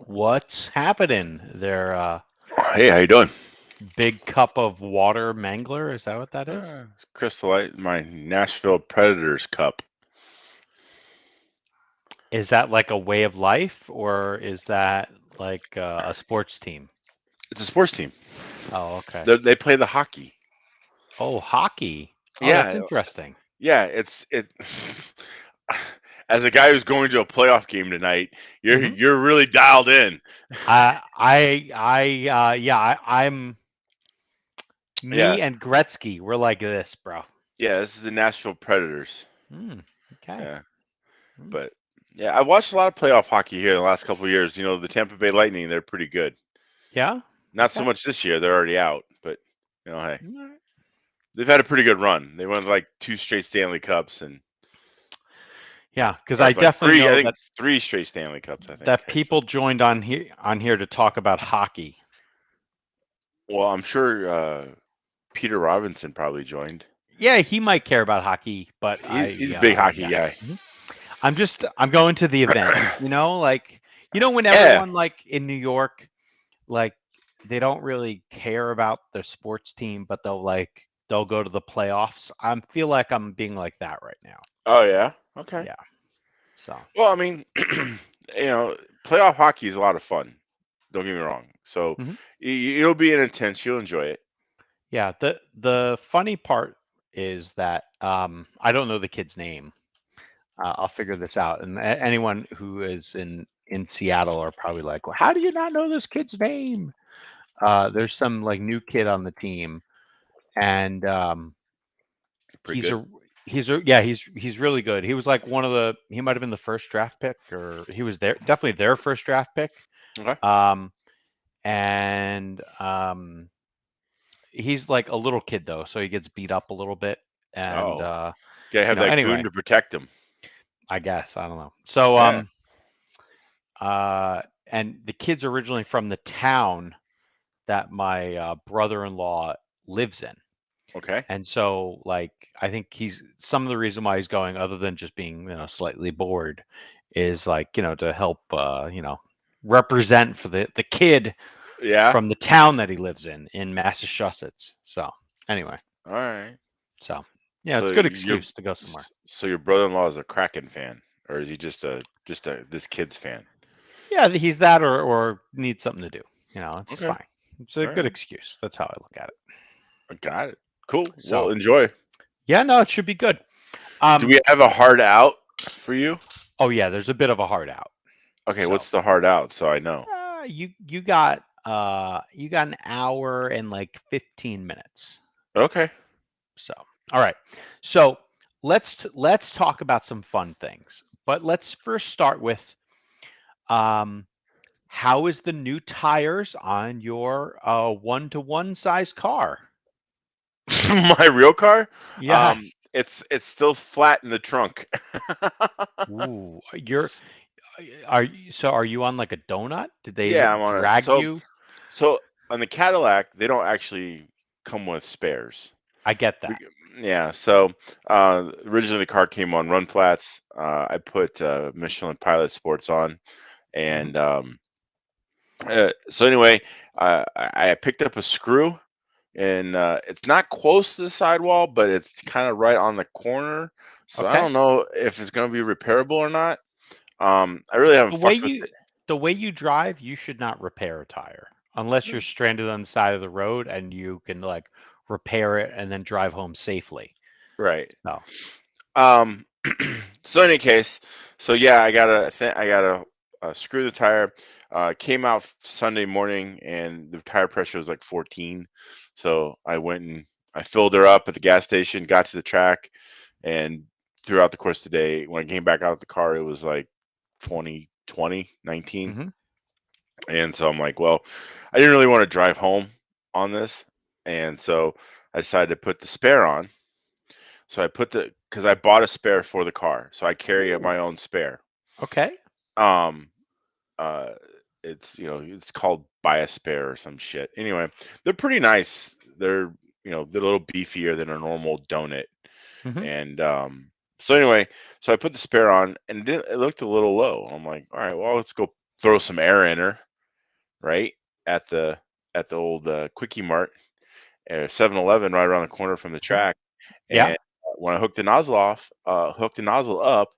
What's happening there? Hey, how you doing? Big cup of water mangler? Is that what that is? It's Crystal Light, my Nashville Predators cup. Is that like a way of life, or is that like a sports team? It's a sports team. Oh, okay. They play the hockey. Oh, hockey. Oh, that's Yeah, interesting. yeah. It. As a guy who's going to a playoff game tonight, Hmm. you're really dialed in. Yeah, I'm Yeah, me and Gretzky. We're like this, bro. yeah. This is the Nashville Predators. Mm, okay. Yeah, Mm. but yeah, I watched a lot of playoff hockey here in the last couple of years. You know, the Tampa Bay Lightning, they're pretty good. Yeah. Not so Okay. much this year; they're already out. But hey, All right. they've had a pretty good run. They won like 2 straight Stanley Cups and Yeah, because or I like definitely three. I know think 3 straight Stanley Cups. I think that actually. people joined on here to talk about hockey. Well, I'm sure Peter Robinson probably joined. Yeah, he might care about hockey, but He's a big hockey yeah. guy. Mhm. I'm going to the event. Like when Yeah, everyone like in New York, like they don't really care about their sports team, but they'll go to the playoffs. I feel like I'm being like that right now. oh yeah, okay. Yeah. So Well, I mean, playoff hockey is a lot of fun. Don't get me wrong. So mhm. it'll be an intense. You'll enjoy it. Yeah, the funny part is that I don't know the kid's name. I'll figure this out. And anyone who is in Seattle are probably like, "Well, how do you not know this kid's name?" There's some like new kid on the team, and Pretty he's good. a he's really good. He was like he might have been the first draft pick, or he was definitely their first draft pick. Okay. Um, and he's like a little kid though, so he gets beat up a little bit, and Oh, gotta have that goon anyway, to protect him. I guess I don't know. So Yeah. and the kid's originally from the town that my brother-in-law lives in. Okay. And so, like, I think he's some of the reason why he's going, other than just being, slightly bored, is like, to help, represent for the kid Yeah. from the town that he lives in Massachusetts. So, anyway, All right. so yeah, So it's a good your excuse to go somewhere. so your brother-in-law is a Kraken fan, or is he just a this kid's fan? Yeah, he's that or needs something to do. It's Okay. fine. It's a All good right. excuse. That's how I look at it. I got it. Cool. Well, So, enjoy. yeah, no, it should be good. Do we have a hard out for you? Oh yeah, there's a bit of a hard out. Okay, So, what's the hard out so I know? you got an hour and like 15 minutes. Okay. So, all right. So, let's talk about some fun things. But let's first start with um how is the new tires on your 1-to-1 size car? My real car? Yes. It's still flat in the trunk. Ooh, are you on like a donut? Did they Yeah, I'm on it. drag you? So on the Cadillac, they don't actually come with spares. I get We, that. yeah, so originally the car came on run flats. I put Michelin Pilot Sports on, Hmm. and so anyway, I picked up a screw, and it's not close to the sidewall, but it's kind of right on the corner. So I Okay. don't know if it's gonna be repairable or not. I really haven't The way fucked with it. you the way you drive, you should not repair a tire unless you're stranded on the side of the road and you can like repair it and then drive home safely. Right. No. Um. So in any case, so yeah, I gotta screw the tire. Came out Sunday morning and the tire pressure was like 14. So I went and I filled her up at the gas station, got to the track, and throughout the course of the day, when I came back out of the car, it was like 20, 20, 19. Hmm. And so I'm like, well, I didn't really want to drive home on this. And so I decided to put the spare on. So I put because I bought a spare for the car. So I carry Ooh. my own spare. Okay. Um, uh, it's called buy a spare or some shit. Anyway, they're pretty nice. They're a little beefier than a normal donut. Hmm. And so anyway, so I put the spare on and it looked a little low. I'm like, all right, well, let's go throw some air in her, right at the old Quickie Mart, 7-Eleven right around the corner from the track. Yeah. And when I hooked the nozzle up,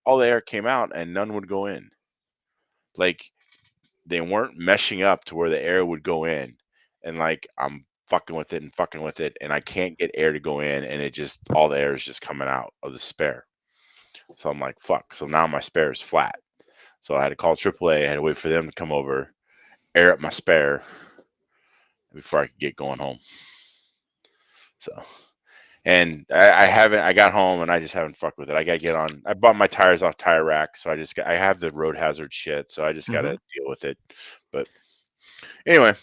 all the air came out and none would go in. Like they weren't meshing up to where the air would go in, and like I'm fucking with it, and I can't get air to go in, and it just all the air is just coming out of the spare. So I'm like, fuck. So now my spare is flat. So I had to call AAA. I had to wait for them to come over, air up my spare before I could get going home. So, and I haven't. I got home and I just haven't fucked with it. I gotta get on. I bought my tires off Tire Rack, so I have the road hazard shit, so I just gotta deal with it. But anyway,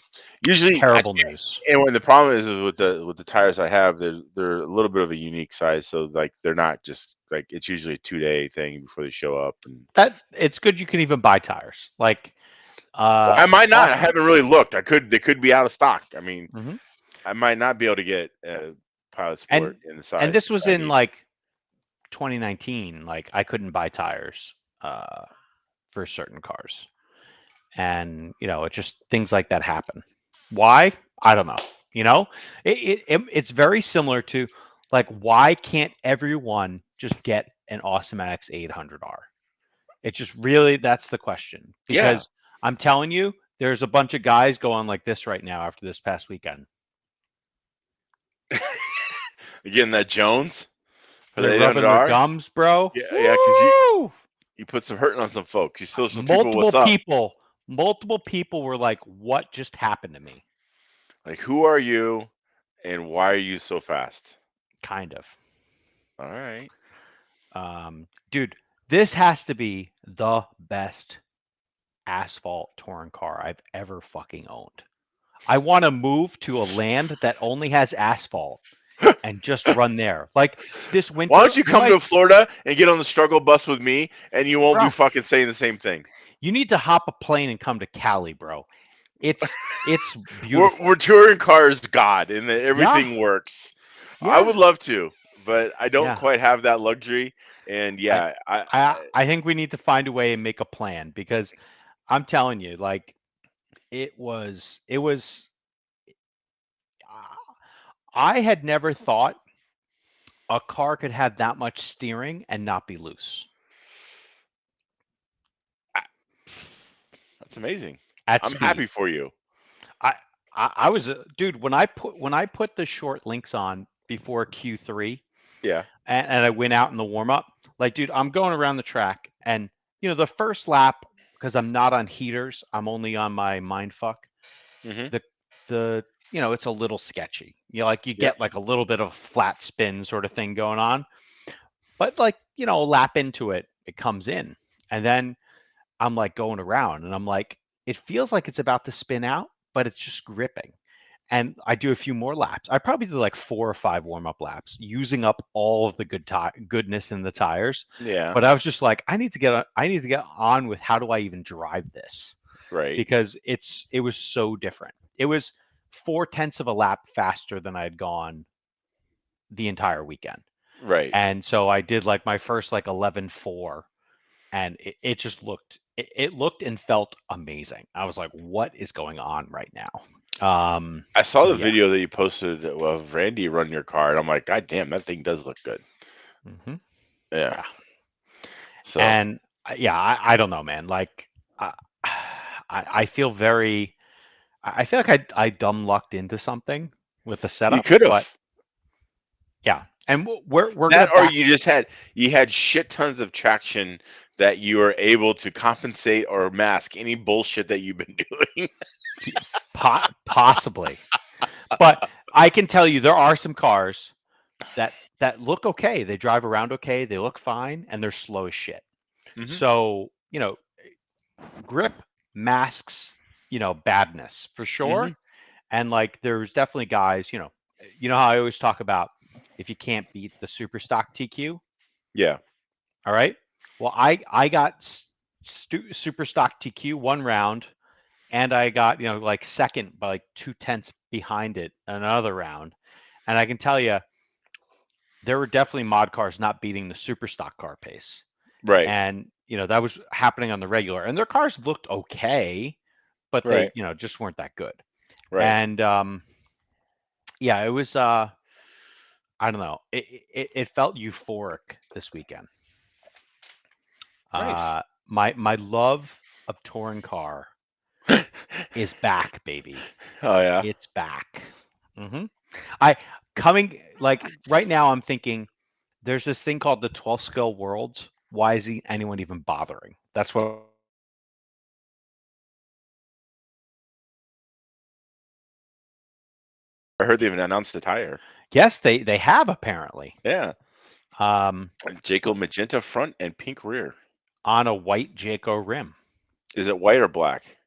usually Terrible news. and when the problem is with the tires I have, they're a little bit of a unique size, so like they're not just like it's usually a 2-day thing before they show up. And That it's good you can even buy tires. Like I might not. I often. haven't really looked. They could be out of stock. I mean, Mhm. I might not be able to get a Pilot Sport in the size And this was I in need. like 2019. Like I couldn't buy tires for certain cars, and it just things like that happen. Why? I don't know. It's very similar to like why can't everyone just get an Awesome-X 800R? It just really that's the question Yeah, because I'm telling you, there's a bunch of guys going like this right now after this past weekend. you getting that Jones for They're the rubbing their 800R? gums, bro. Yeah, yeah, because Woo! you put some hurting on some folks. You still some people. Multiple What's up? people, multiple people were like, "What just happened to me?" Like, who are you, and why are you so fast? Kind of. All right. Dude, this has to be the best asphalt touring car I've ever fucking owned. I want to move to a land that only has asphalt and just run there. Like this Why winter, don't you come to Florida and get on the struggle bus with me, and you won't be bro, fucking saying the same thing? you need to hop a plane and come to Cali, bro. It's We're beautiful. touring cars, God, and Yeah, everything works. I yeah, would love to, but I don't yeah. quite have that luxury. And I, yeah, I think we need to find a way and make a plan because I'm telling you, like it was. I had never thought a car could have that much steering and not be loose I that's amazing. at I'm happy speed. for you. I I was dude when I put the short links on before Q3 Yeah. and I went out in the warm up. Like, dude, I'm going around the track and the first lap because I'm not on heaters, I'm only on my mindfuck. Mm-hmm. The it's a little sketchy. Like you Yep. get like a little bit of flat spin sort of thing going on, but like a lap into it, it comes in, and then I'm like going around and I'm like, it feels like it's about to spin out, but it's just gripping. And I do a few more laps. I probably did like 4 or 5 warm-up laps, using up all of the goodness in the tires. Yeah. But I was just like, I need to get on with how do I even drive this? Right. Because it was so different. It was 4/10 of a lap faster than I had gone the entire weekend. Right. And so I did like my first like 11:4 and it just it looked and felt amazing. I was like, what is going on right now? I saw So the yeah. video that you posted of Randy running your car, and I'm like, God damn, that thing does look good. Hmm. Yeah. Yeah. So And yeah, I don't know, man. Like I, I feel very I feel like I dumb lucked into something with the you setup, could but have yeah. And we're gonna that, or back. you had shit tons of traction that you were able to compensate or mask any bullshit that you've been doing. Possibly. But I can tell you there are some cars that look okay. They drive around okay, they look fine, and they're slow as shit. Mm-hmm. So, grip masks, badness for Mm-hmm. sure. And like there's definitely guys, how I always talk about if you can't beat the super stock TQ, Yeah. all right? Well, I got super stock TQ 1 round, and I got like second by like 2/10 behind it another round, and I can tell you there were definitely mod cars not beating the super stock car pace. Right. And that was happening on the regular, and their cars looked okay, but they Right. just weren't that good. Right. And yeah, it was I don't know. It felt euphoric this weekend. Nice. My love of touring car is back, baby. Oh yeah. It's back. hmm I coming like right now. I'm thinking there's this thing called the 12 skill worlds. Why is anyone even bothering? That's what I'm thinking right now. I heard they even announced the tire. Yes, they have apparently. Yeah. Um, Jayco magenta front and pink rear. on a white Jayco rim. Is it white or black?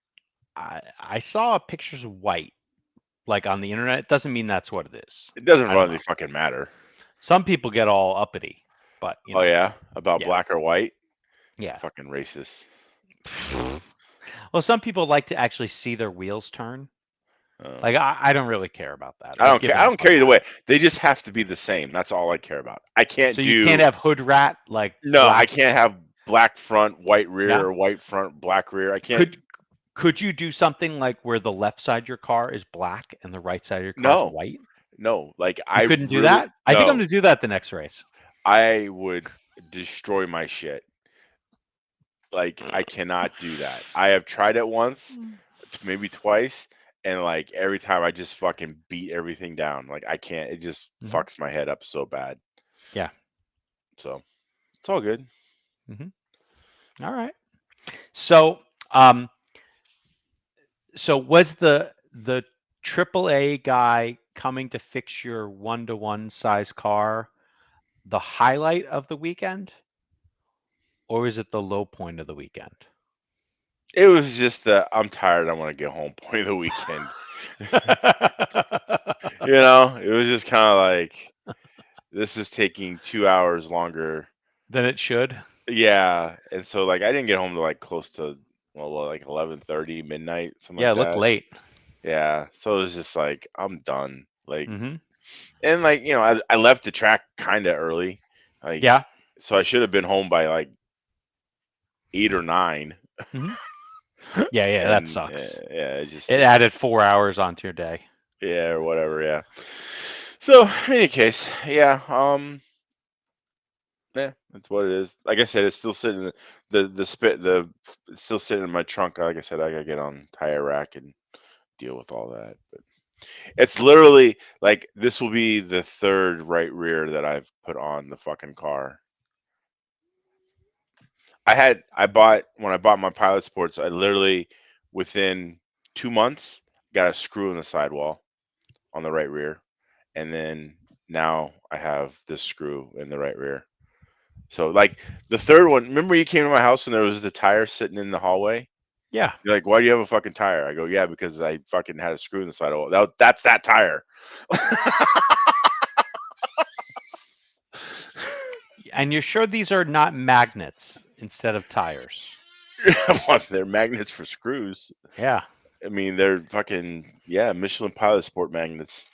I saw pictures of white like on the internet. It doesn't mean that's what it is. It doesn't I don't really know. fucking matter. Some people get all uppity, but Oh yeah, about yeah, black or white. yeah. Fucking racist. Well, some people like to actually see their wheels turn. Uh, Like I don't really care about that. I I've don't care. given I up don't on care either that. way. They just have to be the same. That's all I care about. I can't So you can't do. have hood rat like No, I black. can't have black front, white rear, Yeah. or white front, black rear. I can't. Could you do something like where the left side of your car is black and the right side of your car is No, white? no. Like You I couldn't do really that? I think I'm no. gonna do that the next race. I would destroy my shit. Like I cannot do that. I have tried it once, maybe twice, and like every time I just fucking beat everything down. Like I can't. It just hmm fucks my head up so bad. Yeah. So it's all good. hmm All right. So, um, so was the AAA guy coming to fix your 1-to-1 size car the highlight of the weekend, or was it the low point of the weekend? It was just I'm tired. I want to get home point of the weekend. It was just kind of like this is taking 2 hours longer. Then it should. Yeah, and so like I didn't get home to like close to like 11:30 midnight, something Yeah, like it looked that. late. Yeah, so it was just like I'm done. Like hmm and like I left the track kind of early, like Yeah. so I should have been home by like 8 or 9, hmm Yeah, yeah, that and sucks. yeah, it just It didn't. added 4 hours onto your day. Yeah, or whatever. Yeah. So, in any case, yeah, yeah, that's what it is. Like I said, it's still sitting in the spit the it's still sitting in my trunk. Like I said, I gotta get on tire rack and deal with all that. But it's literally like this will be the third right rear that I've put on the fucking car. I bought when I bought my Pilot Sports, I literally within 2 months got a screw in the sidewall on the right rear, and then now I have this screw in the right rear. So like the third one, remember you came to my house and there was the tire sitting in the hallway? Yeah. You're like, why do you have a fucking tire? I go, yeah, because I fucking had a screw in the side of that's that tire. And you're sure these are not magnets instead of tires? Well, they're magnets for screws. Yeah, I mean, they're fucking Michelin Pilot Sport magnets.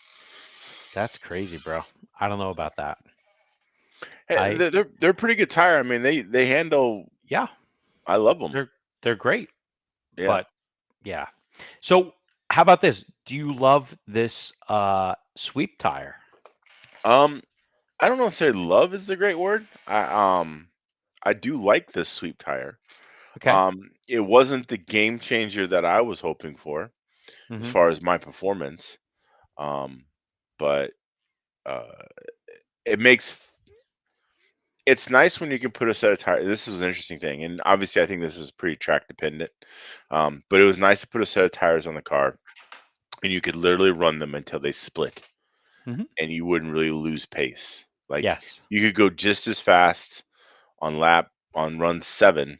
that's crazy, bro. I don't know about that. Hey, I they're a pretty good tire. I mean, they handle. Yeah, I love them. they're great, Yeah. but yeah. So how about this? Do you love this sweep tire? Um, I don't necessarily love is the great word. I do like this sweep tire. Okay. It wasn't the game changer that I was hoping for as hmm far as my performance. Um, but uh, it makes it's nice when you can put a set of tires. This is an interesting thing, and obviously, I think this is pretty track dependent. But it was nice to put a set of tires on the car, and you could literally run them until they split, hmm and you wouldn't really lose pace. Like Yes. you could go just as fast on run 7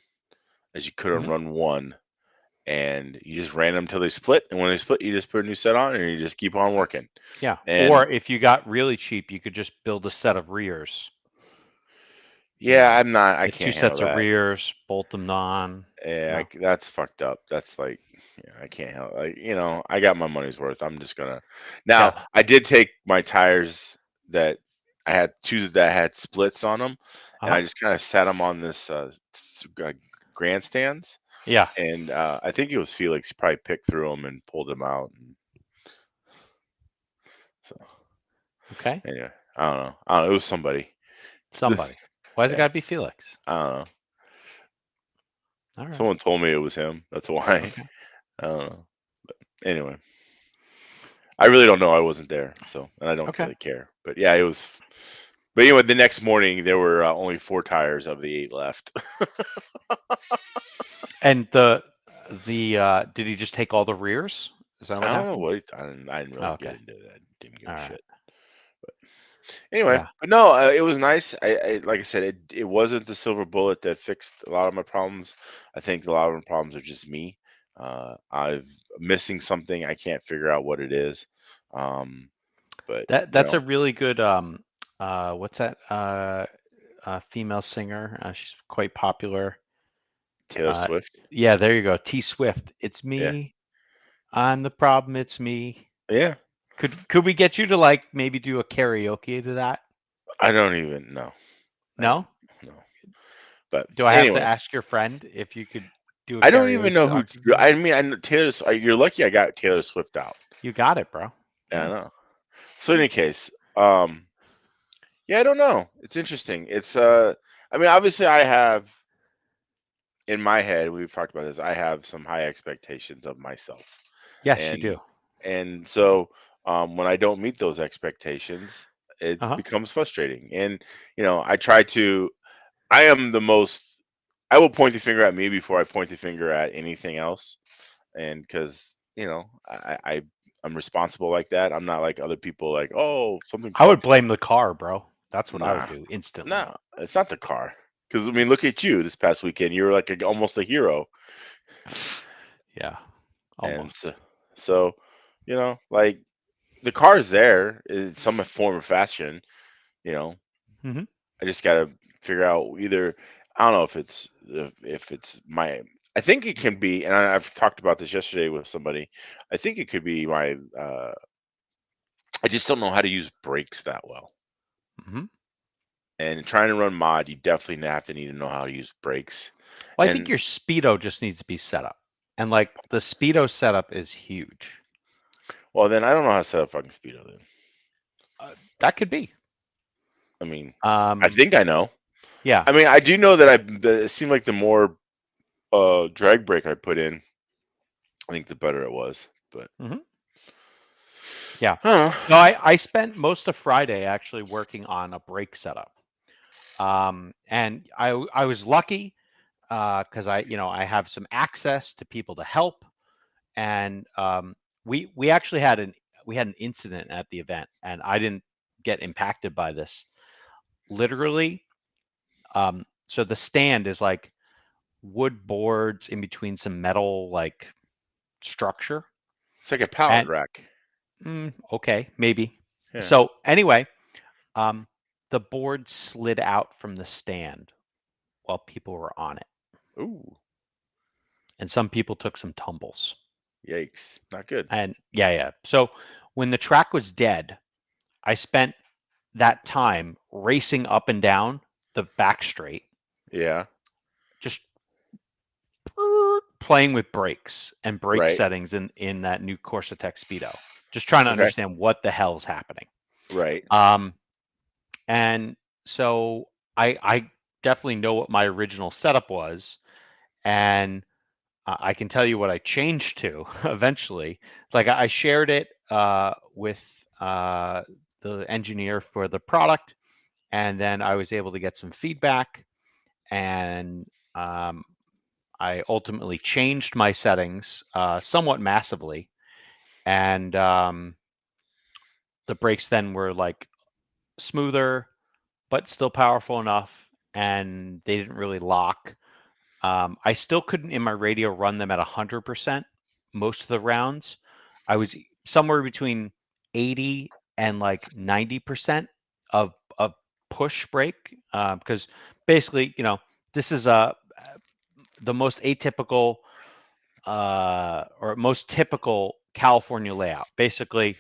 as you could on hmm run 1, and you just ran them until they split. And when they split, you just put a new set on, and you just keep on working. Yeah. And Or if you got really cheap, you could just build a set of rears. yeah, I Get two can't handle sets of that. rears, bolt them on. Yeah, No. that's fucked up. That's like, yeah, I can't help. Like, I got my money's worth. I'm just gonna. Now, Yeah. I did take my tires that I had two that had splits on them, and Uh-huh. I just kind of sat them on this grandstands. Yeah. And I think it was Felix. He probably picked through them and pulled them out. And so Okay. anyway, I don't know. I don't know. It was somebody. Somebody. Why's it Yeah, got to be Felix? I don't know. All right. Someone told me it was him. That's why. Okay. I don't know. But anyway, I really don't know. I wasn't there, so and I don't Okay. really care. But yeah, it was. But anyway, the next morning there were only 4 tires of the 8 left. And did he just take all the rears? Is that what I don't know happened? what I didn't Oh, really get okay. into that. Didn't give All a right. shit. Anyway, Yeah. but no, it was nice. I like I said, it wasn't the silver bullet that fixed a lot of my problems. I think a lot of my problems are just me. I'm missing something. I can't figure out what it is. Um, but That's a really good what's that female singer? She's quite popular. Taylor Swift. Yeah, there you go. T Swift. It's Yeah, me. I'm the problem. It's me. yeah. Could we get you to like maybe do a karaoke to that? I don't even know. I No? don't know. But Do I have to anyway, ask your friend if you could do a I don't even karaoke know who. song to that? I mean, I know Taylor. You're lucky I got Taylor Swift out. You got it, bro. Yeah, I Yeah. know. So in any case, yeah, I don't know. It's interesting. It's I mean, obviously I have in my head, we've talked about this, I have some high expectations of myself. Yes, you And do. so when I don't meet those expectations, it Uh-huh. becomes frustrating. And I try to I am the most I will point the finger at me before I point the finger at anything else. And because, I'm responsible like that. I'm not like other people like, oh, something I would fucked. blame the car, bro. That's what I would Nah, do instantly. no, it's not the car. Because I mean, look at you this past weekend. You were like almost a hero, Yeah, and almost. so like the car's there in some form or fashion. You know, Hmm. I just gotta figure out either. I don't know if it's my. I think it can be, and I've talked about this yesterday with somebody. I think it could be my. I just don't know how to use brakes that well. Hmm. And trying to run mod, you definitely have to need to know how to use brakes. Well, I think And your speedo just needs to be set up, and like the speedo setup is huge. well, then I don't know how to set up fucking speedo. Then That could be. I mean, I Um, think I know. yeah. I mean, I do know that it seemed like the more drag brake I put in, I think the better it was. But Hmm. Yeah. I don't know. No, I spent most of Friday actually working on a brake setup. And I was lucky because I have some access to people to help, and we actually had an incident at the event, and I didn't get impacted by this. Literally, so the stand is like wood boards in between some metal like structure, It's like a pallet and rack. okay, maybe. Yeah. So anyway, um, the board slid out from the stand while people were on it, Ooh, and some people took some tumbles. yikes! Not good. And yeah. So when the track was dead, I spent that time racing up and down the back straight, Yeah. just playing with brakes and brake Right. settings in that new Corsa-Tech Speedo, just trying to Okay. understand what the hell's happening. Right. Um, and so I definitely know what my original setup was, and I can tell you what I changed to eventually. Like I shared it with the engineer for the product, and then I was able to get some feedback, and um, I ultimately changed my settings somewhat massively, and the brakes then were like smoother, but still powerful enough, and they didn't really lock. I still couldn't in my radio run them at 100% most of the rounds. I was somewhere between 80 and like 90% of push brake because basically, this is the most atypical or most typical California layout. Basically,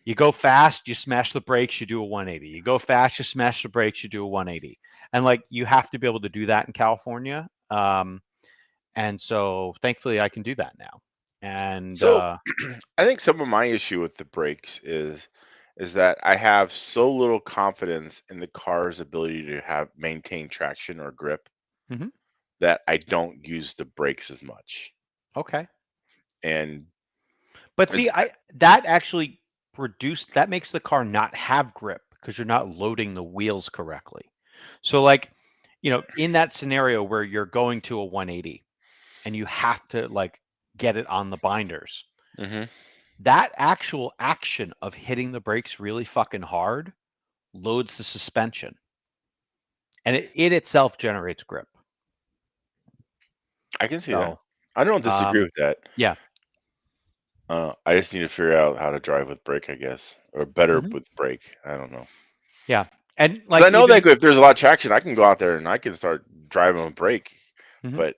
You go fast, you smash the brakes, you do a 180. You go fast, you smash the brakes, you do a 180. And like you have to be able to do that in California. And so thankfully I can do that now. And So I think some of my issue with the brakes is that I have so little confidence in the car's ability to have maintain traction or grip mhm, that I don't use the brakes as much. okay. And But see, it's I that actually that makes the car not have grip because you're not loading the wheels correctly. So like, in that scenario where you're going to a 180 and you have to like get it on the binders, Mhm. that actual action of hitting the brakes really fucking hard loads the suspension and it itself generates grip. I can see that. So, I don't disagree um, with that. yeah. I just need to figure out how to drive with brake, I guess, or better Hmm. with brake. I don't know. Yeah. And 'Cause like I know even, that if there's a lot of traction, I can go out there and I can start driving with brake, mhm. but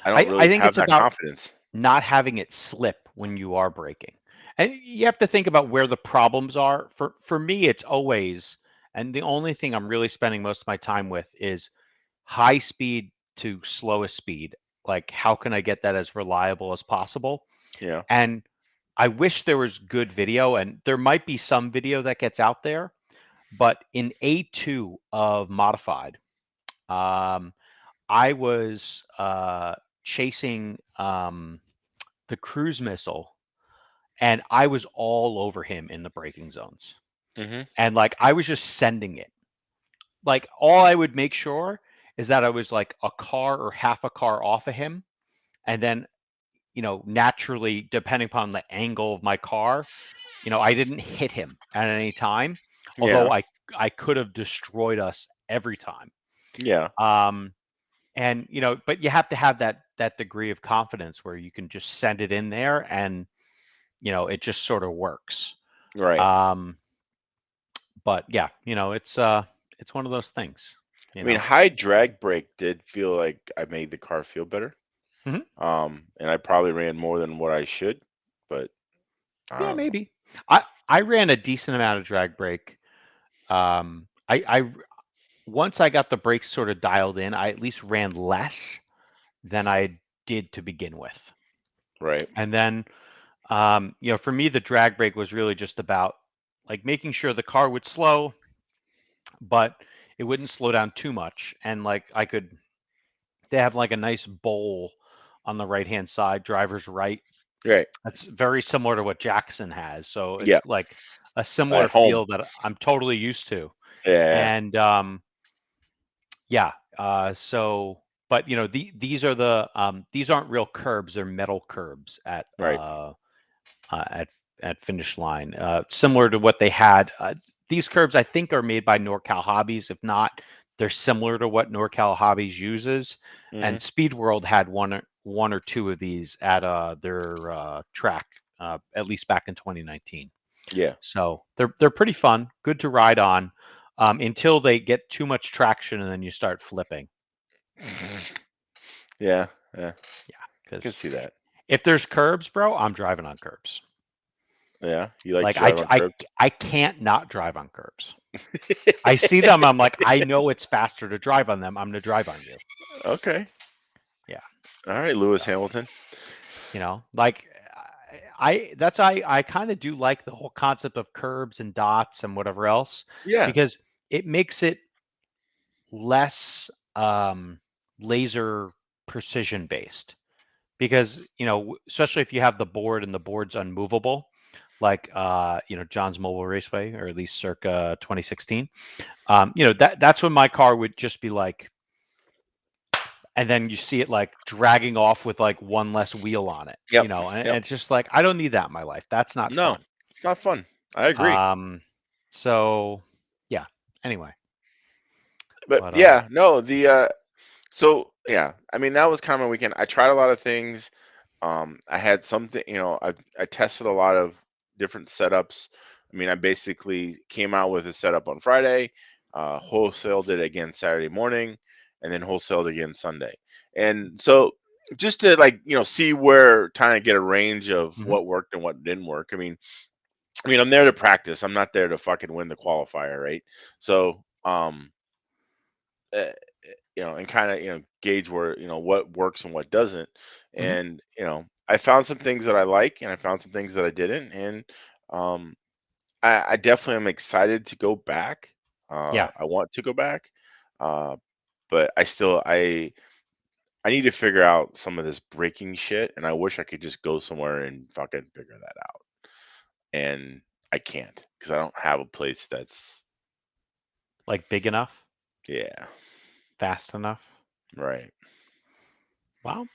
I don't I really think have it's that about confidence. not having it slip when you are braking. And you have to think about where the problems are. For me, it's always, and the only thing I'm really spending most of my time with is high speed to slowest speed. Like, how can I get that as reliable as possible? Yeah. And I wish there was good video, and there might be some video that gets out there, but in A2 of Modified, um, I was chasing the cruise missile, and I was all over him in the braking zones. Mhm. And like I was just sending it. Like all I would make sure is that I was like a car or half a car off of him. And then, naturally, depending upon the angle of my car, I didn't hit him at any time, although Yeah. I could have destroyed us every time. Yeah. Um, and but you have to have that degree of confidence where you can just send it in there and it just sort of works. Right. Um, but yeah, it's one of those things, you I mean, know. high drag brake did feel like I made the car feel better. Mhm. And I probably ran more than what I should, but I Yeah, don't know. maybe. I ran a decent amount of drag brake. I once I got the brakes sort of dialed in, I at least ran less than I did to begin with. Right. And then, for me, the drag brake was really just about like making sure the car would slow, but it wouldn't slow down too much. And like they have like a nice bowl on the right hand side, driver's right. Right. That's very similar to what Jackson has. So Yeah. it's like a similar At home. feel that I'm totally used to. Yeah. And yeah, so but these aren't real curbs, they're metal curbs Right. at Finish Line. Similar to what they had. These curbs I think are made by NorCal Hobbies. If not, they're similar to what NorCal Hobbies uses. And Mhm. Speed World had one or two of these at their track, at least back in 2019. Yeah. So they're pretty fun, good to ride on, until they get too much traction and then you start flipping. Yeah. Yeah. Yeah, I can because see that. if there's curbs, bro, I'm driving on curbs. Yeah. You like Like to drive on curbs? I can't not drive on curbs. I see them, I'm like, I know it's faster to drive on them. I'm gonna drive on you. Okay. Yeah. All right, Lewis So, Hamilton. like I kind of do like the whole concept of curbs and dots and whatever else Yeah. because it makes it less laser precision based. Because especially if you have the board and the board's unmovable, like John's Mobile Raceway, or at least circa 2016. That's when my car would just be like, and then you see it like dragging off with like one less wheel on it, Yep. and Yep. it's just like I don't need that in my life. That's not No, fun. it's not fun. I agree. Um, so yeah. Anyway, But but yeah, no, so yeah, I mean that was kind of my weekend. I tried a lot of things. I had something, I tested a lot of different setups. I mean, I basically came out with a setup on Friday, wholesaled it again Saturday morning, and then wholesaled again Sunday. And so just to like, see where kind of get a range of mhm. what worked and what didn't work. I mean, I mean, I'm there to practice. I'm not there to fucking win the qualifier, right? So, uh, and kind of, gauge where, what works and what doesn't. Hmm. And, I found some things that I like and I found some things that I didn't. And um, I definitely am excited to go back. Yeah, I want to go back. Uh, but I need to figure out some of this braking shit. And I wish I could just go somewhere and fucking figure that out. And I can't because I don't have a place that's, like big enough, yeah, fast enough. right. Well,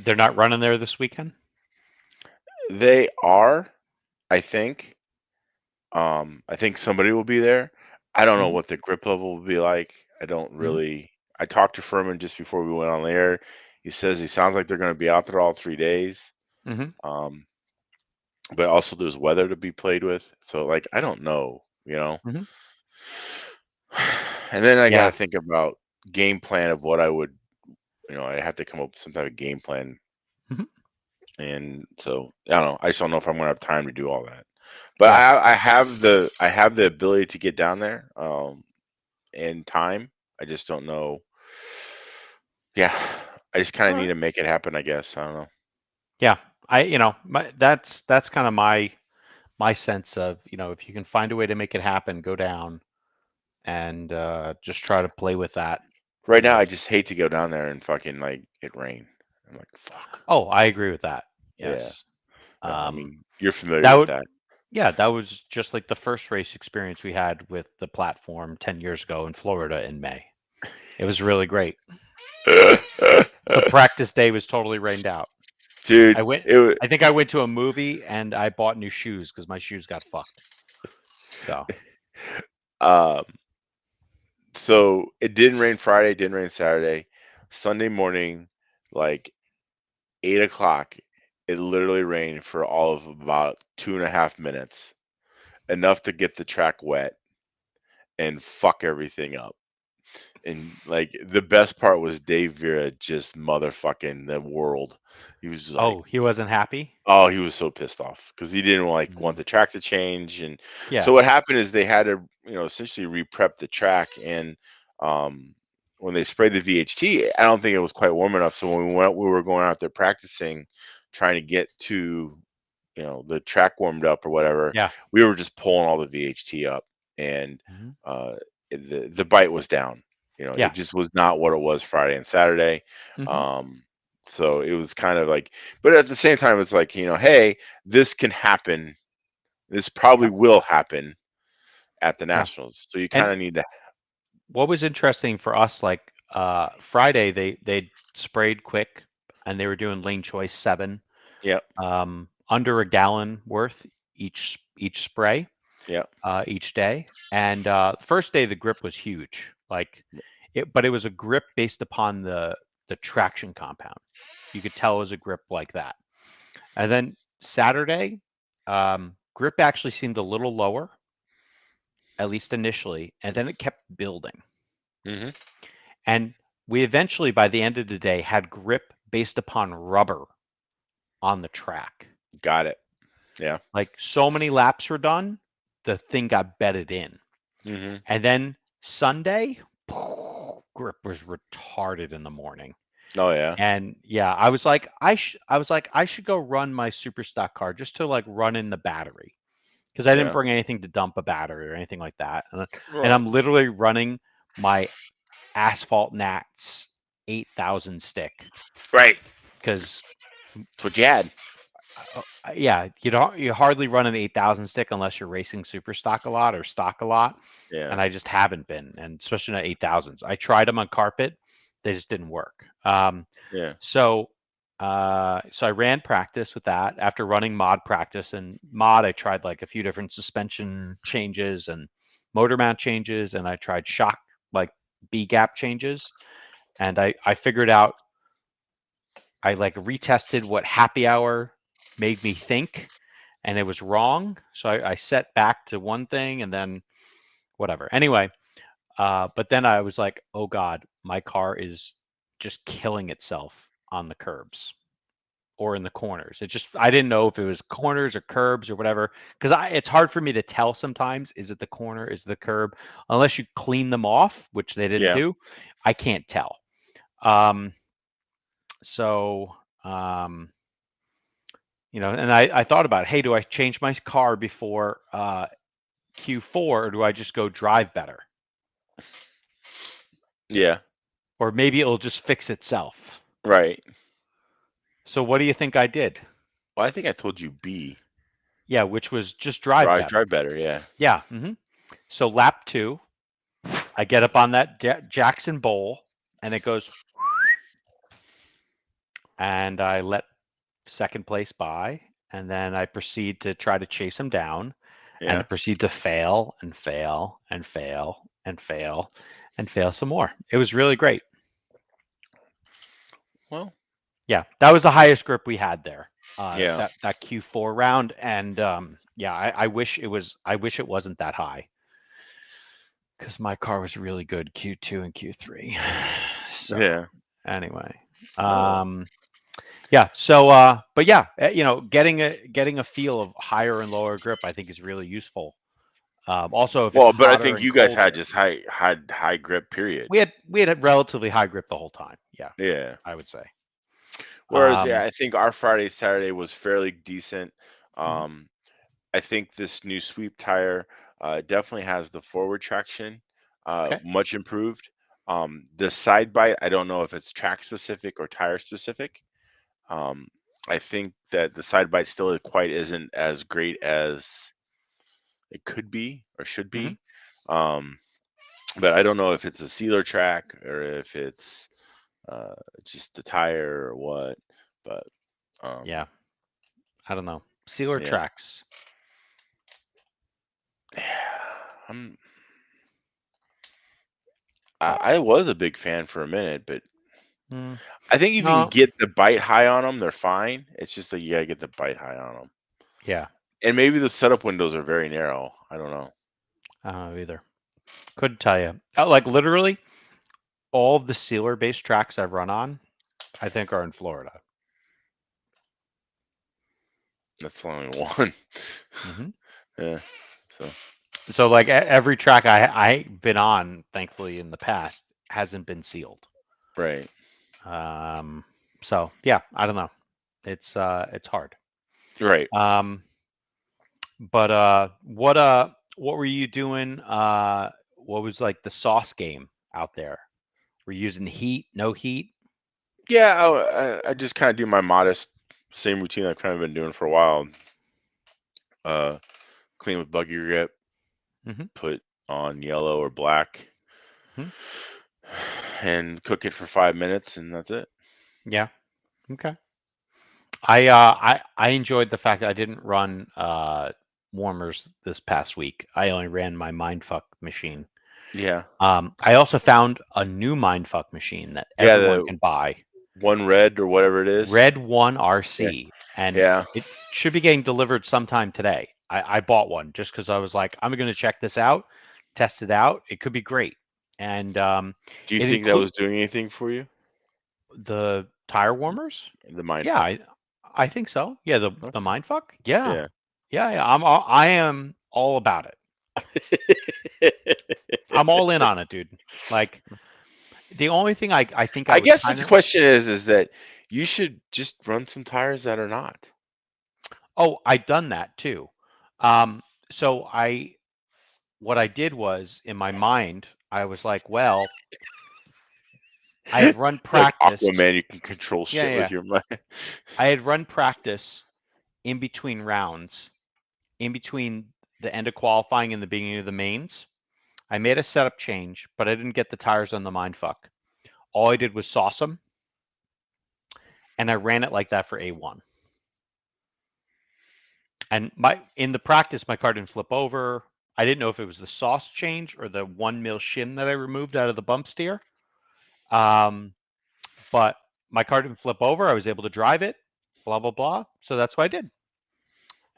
they're not running there this weekend. They are, I think. I think somebody will be there. I don't know Hmm. what the grip level will be like. I don't Hmm. really. I talked to Furman just before we went on the air. He says he sounds like they're going to be out there all 3 days. Hmm. Um, but also there's weather to be played with. So like I don't know. Hmm. And then I got to Yeah. think about game plan of what I would. I have to come up with some type of game plan. Hmm. And so I don't know. I just don't know if I'm going to have time to do all that. But Yeah. I have the ability to get down there. In time. I just don't know. Yeah, I just kind All of need right. to make it happen. I guess I don't know. Yeah. That's kind of my sense of, if you can find a way to make it happen, go down and just try to play with that. Right You now, know. I just hate to go down there and fucking like it rain. I'm like, fuck. Oh, I agree with that. Yeah, Yes. yeah. I Um, mean, you're familiar that with would, that. yeah, that was just like the first race experience we had with the platform 10 years ago in Florida in May. It was really great. The practice day was totally rained out. I Dude, went, it was, I think I went to a movie and I bought new shoes because my shoes got fucked. So, um. So it didn't rain Friday, didn't rain Saturday. Sunday morning, like 8 o'clock, it literally rained for all of about 2.5 minutes, enough to get the track wet and fuck everything up. And like the best part was Dave Vera just motherfucking the world. He was like, oh, he wasn't happy? oh, he was so pissed off because he didn't like want Mm. the track to change. And so Yeah. what happened is they had to, essentially re-prep the track. And um, when they sprayed the VHT, I don't think it was quite warm enough. So when we were going out there practicing, trying to get to, the track warmed up or whatever, Yeah. we were just pulling all the VHT up, and Hmm. uh, the bite was down. It Yeah. just was not what it was Friday and Saturday. Hmm. Um, so it was kind of like, but at the same time, it's like, hey, this can happen. This probably Yeah. will happen at the Yeah. Nationals. So you And kind of need to, what was interesting for us, like Friday, they sprayed quick and they were doing lane choice 7, yeah, under a gallon worth each spray, yeah, each day. And the first day the grip was huge, like but it was a grip based upon the traction compound. You could tell it was a grip like that. And then Saturday, grip actually seemed a little lower, at least initially, and then it kept building. hmm, And we eventually, by the end of the day, had grip based upon rubber on the track. got it. Yeah, Like so many laps were done, the thing got bedded in. hmm, And then Sunday, grip was retarded in the morning. oh yeah, And yeah, I should go run my super stock car just to like run in the battery because I didn't yeah, bring anything to dump a battery or anything like that. And right, I'm literally running my Asphalt Nats 8,000 stick right. because That's what you had. yeah, you hardly run an 8,000 stick unless you're racing super stock a lot or stock a lot, Yeah, and I just haven't been, and especially not 8,000s. I tried them on carpet, they just didn't work. yeah, So so I ran practice with that after running mod practice, and mod I tried like a few different suspension changes and motor mount changes, and I tried shock like B gap changes, and I figured out I like retested what happy hour made me think, and it was wrong. So I set back to one thing and then whatever. Anyway, but then I was like, oh God, my car is just killing itself on the curbs. or in the corners. I didn't know if it was corners or curbs or whatever, because it's hard for me to tell sometimes. Is it the corner? Is it the curb? Unless you clean them off, which they didn't Yeah. do, I can't tell. Um, so and I thought about, hey, do I change my car before Q4, or do I just go drive better? Yeah. Or maybe it'll just fix itself. Right. So what do you think I did? Well, I think I told you B. Yeah, which was just drive better. Drive better. Yeah. Yeah. So lap 2, I get up on that Jackson Bowl, and it goes, and I let second place by, and then I proceed to try to chase him down, and I Yeah. proceed to fail and fail and fail and fail and fail some more. It was really great. Well. Yeah, that was the highest grip we had there. Yeah. That Q4 round, and yeah, I wish it was. I wish it wasn't that high, because my car was really good Q2 and Q3. So Yeah. anyway, Oh. yeah. So but yeah, getting a feel of higher and lower grip, I think, is really useful. Also, if it's Well, but I hotter think and you guys had colder, just high grip. Period. we had a relatively high grip the whole time. Yeah, Yeah. I would say. Whereas, yeah, I think our Friday Saturday was fairly decent. Mhm, Um, I think this new sweep tire definitely has the forward traction okay. much improved. The side bite, I don't know if it's track specific or tire specific. Um, I think that the side bite still quite isn't as great as it could be or should hmm be. Um, but I don't know if it's a sealer track or if it's just the tire or what. But um, Yeah, I don't know. Sealer yeah, tracks. I'm What? I was a big fan for a minute, but Mm, I think if you can no. get the bite high on them, they're fine. It's just that you gotta get the bite high on them, Yeah, and maybe the setup windows are very narrow. I don't know. I don't know either. Couldn't tell you. Like literally, all of the sealer-based tracks I've run on, I think, are in Florida. That's only one. hmm Yeah. So So like every track I've been on, thankfully in the past, hasn't been sealed. right. Um, so yeah, I don't know. It's hard. Right. Um, but what were you doing? What was like the sauce game out there? Were you using heat, no heat? Yeah. I just kind of do my modest same routine I've kind of been doing for a while. Uh, clean with buggy grip, hmm put on yellow or black, hmm and cook it for 5 minutes, and that's it. Yeah. Okay. I enjoyed the fact that I didn't run warmers this past week. I only ran my mindfuck machine. Yeah. I also found a new mindfuck machine that Yeah. everyone The can buy. one red or whatever it is. Red One Yeah. RC, and Yeah. it should be getting delivered sometime today. I bought one just because I was like, I'm going to check this out, test it out. It could be great. And Do you it think that include was doing anything for you? the tire warmers. The Yeah, mindfuck. I think so. Yeah, the Okay. mindfuck. Yeah, Yeah. yeah. I am all about it. I'm all in on it, dude. Like the only thing I think I I was guess kind the of. question is that you should just run some tires that are not. Oh, I'd done that too. Um, so what I did was in my mind, I was like, well, I had run Like practice. Aquaman, you can control Yeah, shit yeah. with your mind. I had run practice in between rounds, in between the end of qualifying and the beginning of the mains. I made a setup change, but I didn't get the tires on the mindfuck. All I did was sauce them, and I ran it like that for A1. And in the practice, my car didn't flip over. I didn't know if it was the sauce change or the 1 mil shim that I removed out of the bump steer. But my car didn't flip over. I was able to drive it, blah, blah, blah. So that's what I did.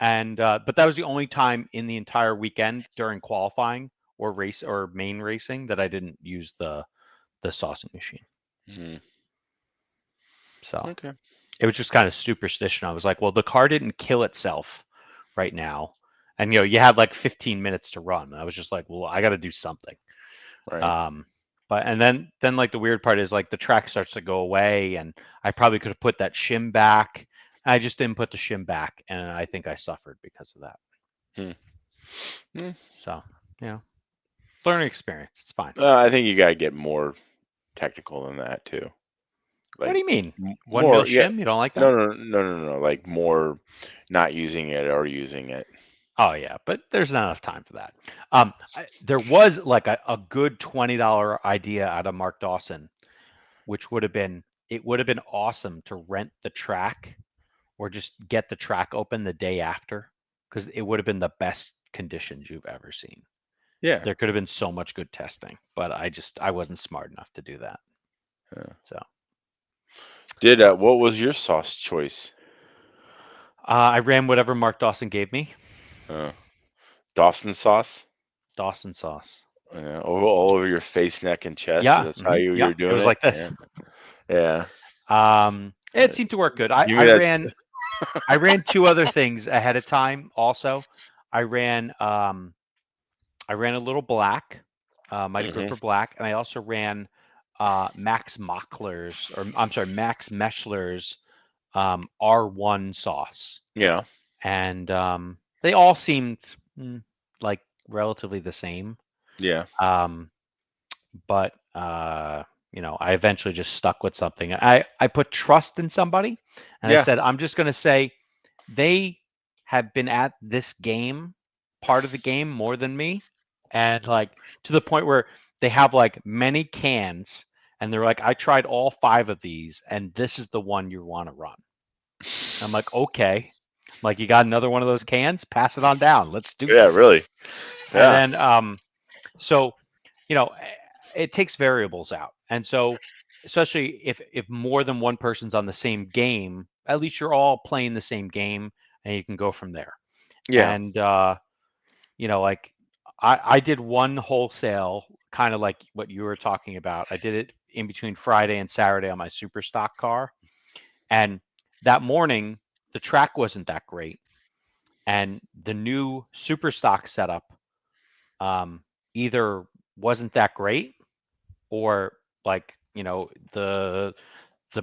And but that was the only time in the entire weekend during qualifying or race or main racing that I didn't use the saucing machine. Hmm. So Okay. It was just kind of superstition. I was like, well, the car didn't kill itself right now. And you had like 15 minutes to run. I was just like, well, I got to do something. Right. But and then like the weird part is like the track starts to go away, and I probably could have put that shim back. I just didn't put the shim back, and I think I suffered because of that. Hmm. So, learning experience. It's fine. I think you gotta get more technical than that too. What do Like you mean? 1 mil more, yeah. shim? You don't like No, that? no, no, no, no. Like more, not using it or using it. Oh yeah, but there's not enough time for that. There was like a good $20 idea out of Mark Dawson, which would have been awesome to rent the track or just get the track open the day after, because it would have been the best conditions you've ever seen. Yeah. There could have been so much good testing, but I wasn't smart enough to do that. Yeah. So What was your sauce choice? I ran whatever Mark Dawson gave me. Uh, Dawson sauce. Dawson sauce. Yeah, all over your face, neck, and chest. Yeah. That's how Yeah. you're It doing was it. like this. Yeah. Yeah. It seemed to work good. I, Give me I that. ran I ran two other things ahead of time also. I ran a little black, Mighty Hmm. Gripper black, and I also ran Max Mockler's, or I'm sorry, Max Meschler's R1 sauce. Yeah. And they all seemed like relatively the same. Yeah. Um, but I eventually just stuck with something. I put trust in somebody, and I Yeah. said, I'm just going to say they have been at this game, part of the game, more than me, and like to the point where they have like many cans, and they're like, I tried all 5 of these, and this is the one you want to run. I'm like, okay. Like, you got another one of those cans? Pass it on down. Let's do Yeah. this. Really. And Yeah. then, so it takes variables out, and so especially if more than one person's on the same game, at least you're all playing the same game, and you can go from there. Yeah. And like I did one wholesale, kind of like what you were talking about. I did it in between Friday and Saturday on my super stock car, and that morning the track wasn't that great, and the new super stock setup either wasn't that great, or like the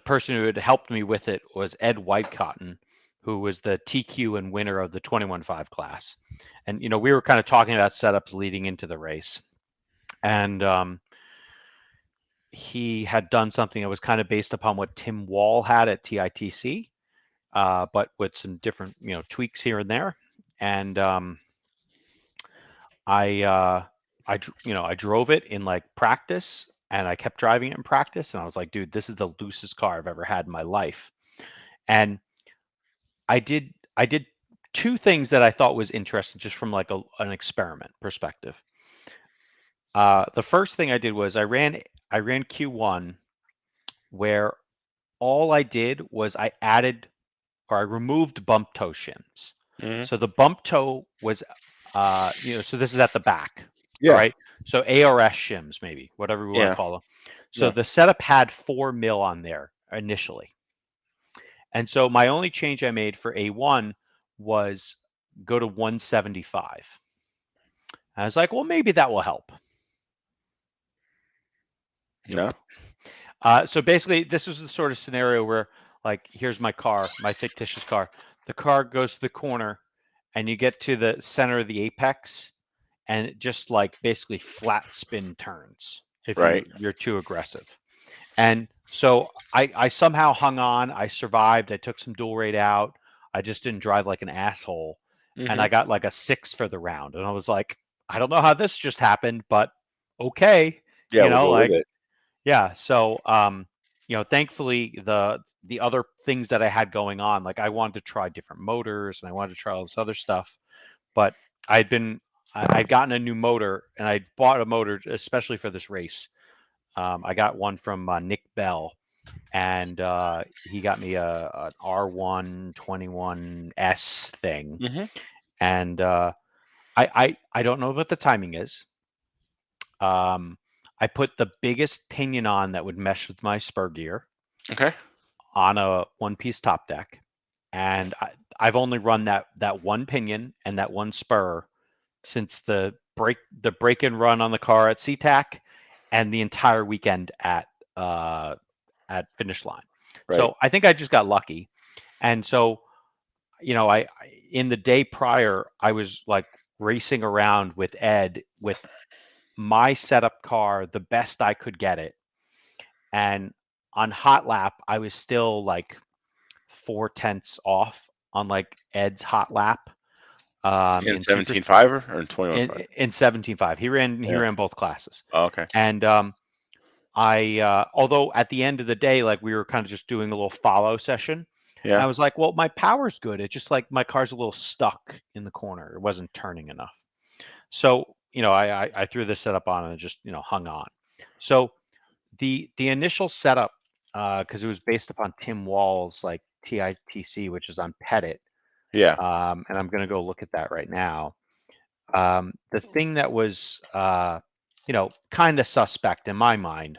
person who had helped me with it was Ed Whitecotton, who was the TQ and winner of the 21.5 class. And we were kind of talking about setups leading into the race, and he had done something that was kind of based upon what Tim Wall had at TITC, but with some different tweaks here and there. And I drove it in like practice, and I kept driving it in practice, and I was like, dude, this is the loosest car I've ever had in my life. And I did 2 things that I thought was interesting, just from like an experiment perspective. The first thing I did was I ran Q1, where all I did was I removed bump toe shims. Hmm. So the bump toe was, so this is at the back. All Yeah. right. So ARS shims, maybe, whatever we want to Yeah. call them. So Yeah. the setup had 4 mil on there initially. And so my only change I made for A1 was go to 175. I was like, well, maybe that will help. No. Nope. So basically, this was the sort of scenario where, like, here's my car, my fictitious car. The car goes to the corner, and you get to the center of the apex, and it just like basically flat spin turns if Right. you're too aggressive. And so I somehow hung on. I survived. I took some dual rate out. I just didn't drive like an asshole, and Hmm. I got like a 6 for the round. And I was like, I don't know how this just happened, but okay, Yeah. We'll go with like, it. yeah. So thankfully the other things that I had going on, like I wanted to try different motors, and I wanted to try all this other stuff, but I'd been I'd gotten a new motor, and I bought a motor especially for this race. I got one from Nick Bell, and he got me an R1 21S thing, Hmm. and I don't know what the timing is. I put the biggest pinion on that would mesh with my spur gear Okay. on a one-piece top deck, and I've only run that one pinion and that one spur since the break and run on the car at SeaTac and the entire weekend at Finishline. Right. So I think I just got lucky. And so, I in the day prior, I was like racing around with Ed with my setup car, the best I could get it. And on hot lap, I was still like 4/10 off on like Ed's hot lap. In In super 17.5 or in 21.5? in 17.5. He ran both classes. Oh, okay. And I although at the end of the day, like we were kind of just doing a little follow session. Yeah. I was like, well, my power's good. It's just like my car's a little stuck in the corner. It wasn't turning enough. So, I threw this setup on and just, hung on. So the initial setup, because it was based upon Tim Wall's like TITC, which is on Pettit. Yeah. And I'm gonna go look at that right now. The thing that was kind of suspect in my mind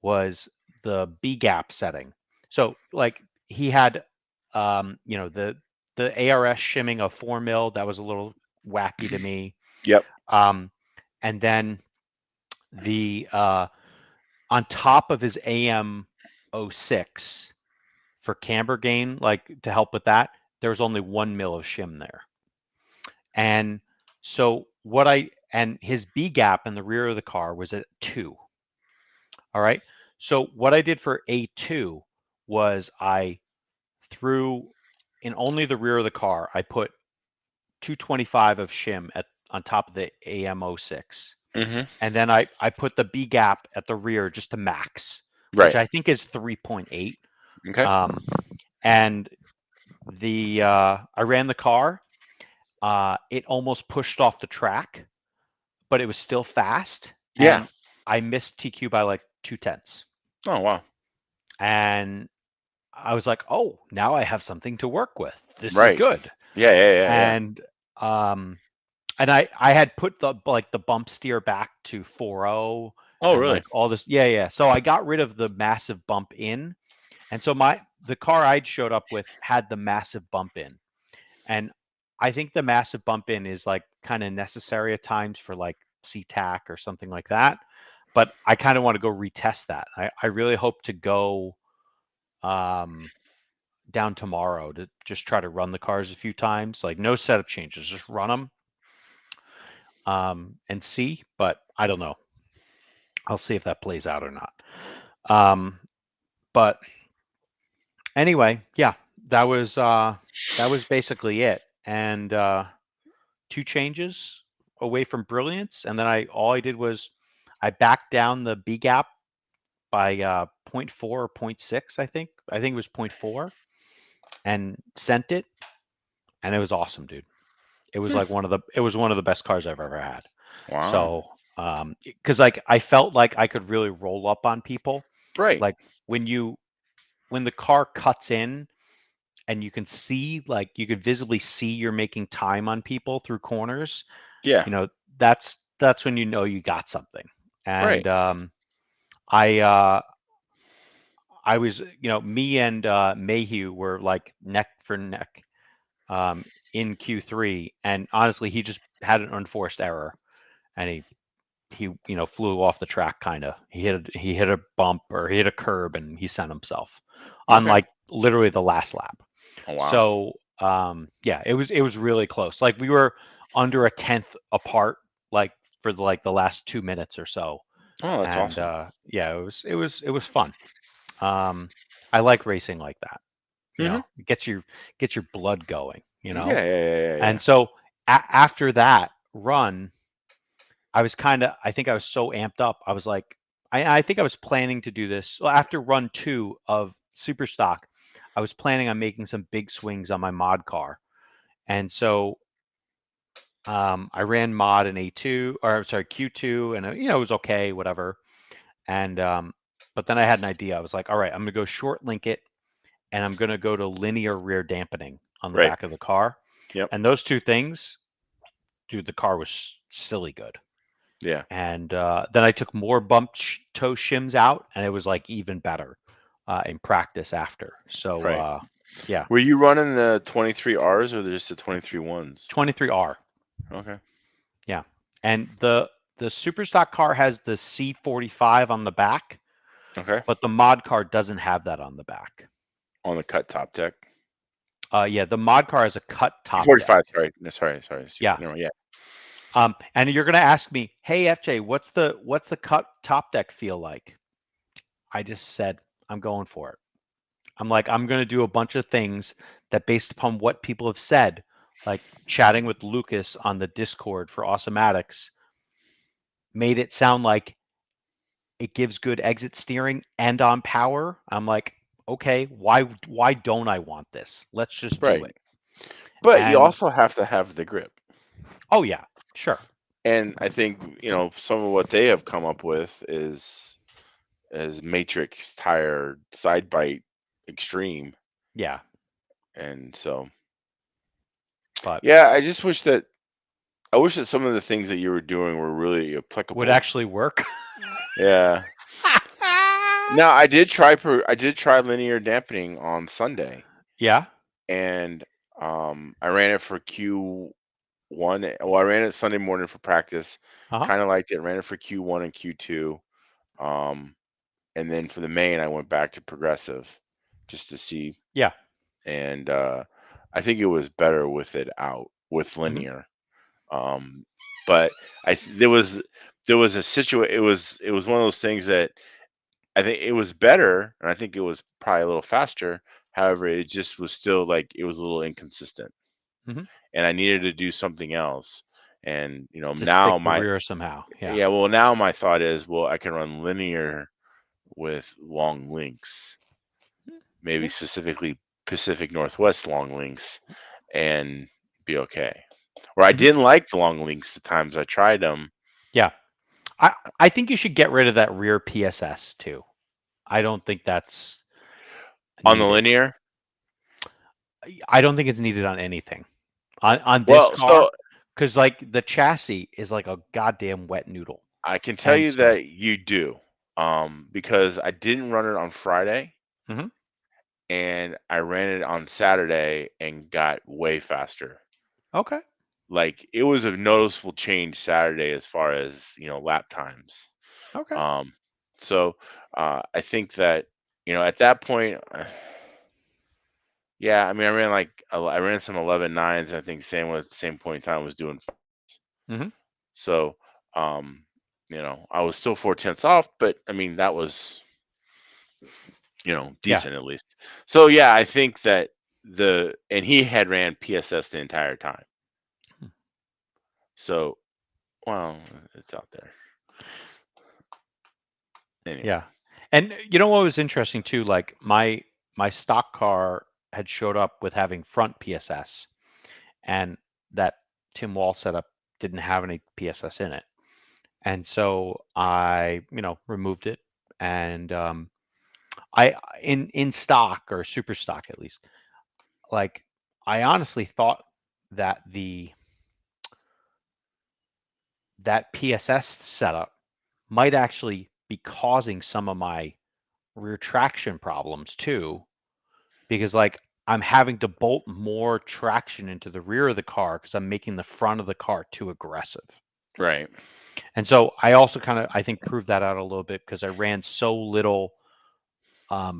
was the B gap setting. So like he had the ARS shimming of 4 mil, that was a little wacky to me. Yep. And then the on top of his AM 06 for camber gain, like to help with that, there was only 1 mil of shim there. And so and his B gap in the rear of the car was at 2. All right. So what I did for A2 was I threw in only the rear of the car, I put 225 of shim on top of the AM06. Mm-hmm. And then I put the B gap at the rear just to max, Right. which I think is 3.8. Okay. And I ran the car. It almost pushed off the track, but it was still fast. Yeah. And I missed TQ by like 0.2. Oh, wow. And I was like, oh, now I have something to work with. This Right. is good. Yeah. And I had put the bump steer back to 4.0. Oh, and really? like all this. Yeah. So I got rid of the massive bump in. And so the car I'd showed up with had the massive bump in. And I think the massive bump in is like kind of necessary at times for like SeaTac or something like that. But I kind of want to go retest that. I really hope to go down tomorrow to just try to run the cars a few times, like no setup changes, just run them and see. But I don't know. I'll see if that plays out or not. But anyway, yeah, that was basically it. And 2 changes away from brilliance, and then all I did was I backed down the B gap by 0.4 or 0.6. I think it was 0.4, and sent it, and it was awesome, dude. It was like one of the best cars I've ever had. Wow. So because like I felt like I could really roll up on people. Right. Like when the car cuts in and you can see, like you could visibly see you're making time on people through corners. Yeah. That's when you got something. And right. I was, me and Mayhew were like neck for neck in Q3, and honestly, he just had an unforced error, and he flew off the track. Kind of, he hit a bump or he hit a curb, and he sent himself on like literally the last lap. Oh, wow. So yeah, it was really close. Like we were under a 10th apart, like for the last 2 minutes or so. Oh, that's And awesome. yeah, it was fun. I like racing like that. It gets your blood going. Yeah. And so after that run, I think I was so amped up. I was like, I think I was planning to do this. Well, after run 2 of Super Stock, I was planning on making some big swings on my mod car. And so I ran mod in A2, or sorry, Q2, and it was okay, whatever. And but then I had an idea. I was like, all right, I'm gonna go short link it, and I'm gonna go to linear rear dampening on the Right. back of the car. Yep. And those 2 things, dude, the car was silly good. Yeah. And then I took more bump toe shims out, and it was like even better. in practice after. So Right. yeah, Were you running the 23Rs or just the 23s? 23R. Okay. Yeah, and the super stock car has the C45 on the back, Okay. but the mod car doesn't have that on the back. On the cut top deck. Yeah, the mod car has a cut top deck. 45. Sorry. No, sorry. Yeah. No, yeah. And you're gonna ask me, hey FJ, what's the cut top deck feel like? I just said I'm going for it. I'm like, I'm gonna do a bunch of things that, based upon what people have said, like chatting with Lucas on the Discord for Awesomatics, made it sound like it gives good exit steering and on power. I'm like, okay, why don't I want this? Let's just do Right. it. But you And also have to have the grip. oh yeah, sure. And I think, some of what they have come up with is Matrix tire side bite extreme. Yeah, And so, but yeah, I wish that some of the things that you were doing were really would applicable. actually work. Yeah. Now, I did try linear dampening on Sunday, Yeah. and I ran it for Q1. Well, I ran it Sunday morning for practice. Uh-huh. Kind of liked it. Ran it for Q1 and Q2. Um, and then for the main, I went back to progressive just to see. Yeah. And I think it was better with it out with Hmm. linear. But there was a situation. It was one of those things that I think it was better, and I think it was probably a little faster. However, it just was still like it was a little inconsistent, Hmm. and I needed to do something else. And To stick now the my rear somehow. Yeah. yeah, well, now my thought is, well, I can run linear with long links, maybe Yeah. specifically Pacific Northwest long links, and be okay. Or I Hmm. didn't like the long links the times I tried them Yeah. I think you should get rid of that rear PSS too. I don't think that's on the needed. linear. I don't think it's needed on anything. On this Well, car, so because like the chassis is like a goddamn wet noodle. I can tell And you so, that you do, because I didn't run it on Friday mhm. and I ran it on Saturday and got way faster. Okay. Like it was a noticeable change Saturday as far as lap times. Okay. Um, so I think that at that point, yeah, I mean I ran some 11.9s. I think same point in time was doing. Hmm. So I was still 4/10 off, but I mean that was Yeah. decent at least. So yeah, I think that and he had ran PSS the entire time. Hmm. So well, it's out there anyway. Yeah. And you know what was interesting too? Like my stock car had showed up with having front PSS, and that Tim Wall setup didn't have any PSS in it. And so I, removed it, and I in stock, or super stock at least, like I honestly thought that the that PSS setup might actually be causing some of my rear traction problems too, because like I'm having to bolt more traction into the rear of the car because I'm making the front of the car too aggressive. Right. And so I also kind of, I think, proved that out a little bit because I ran so little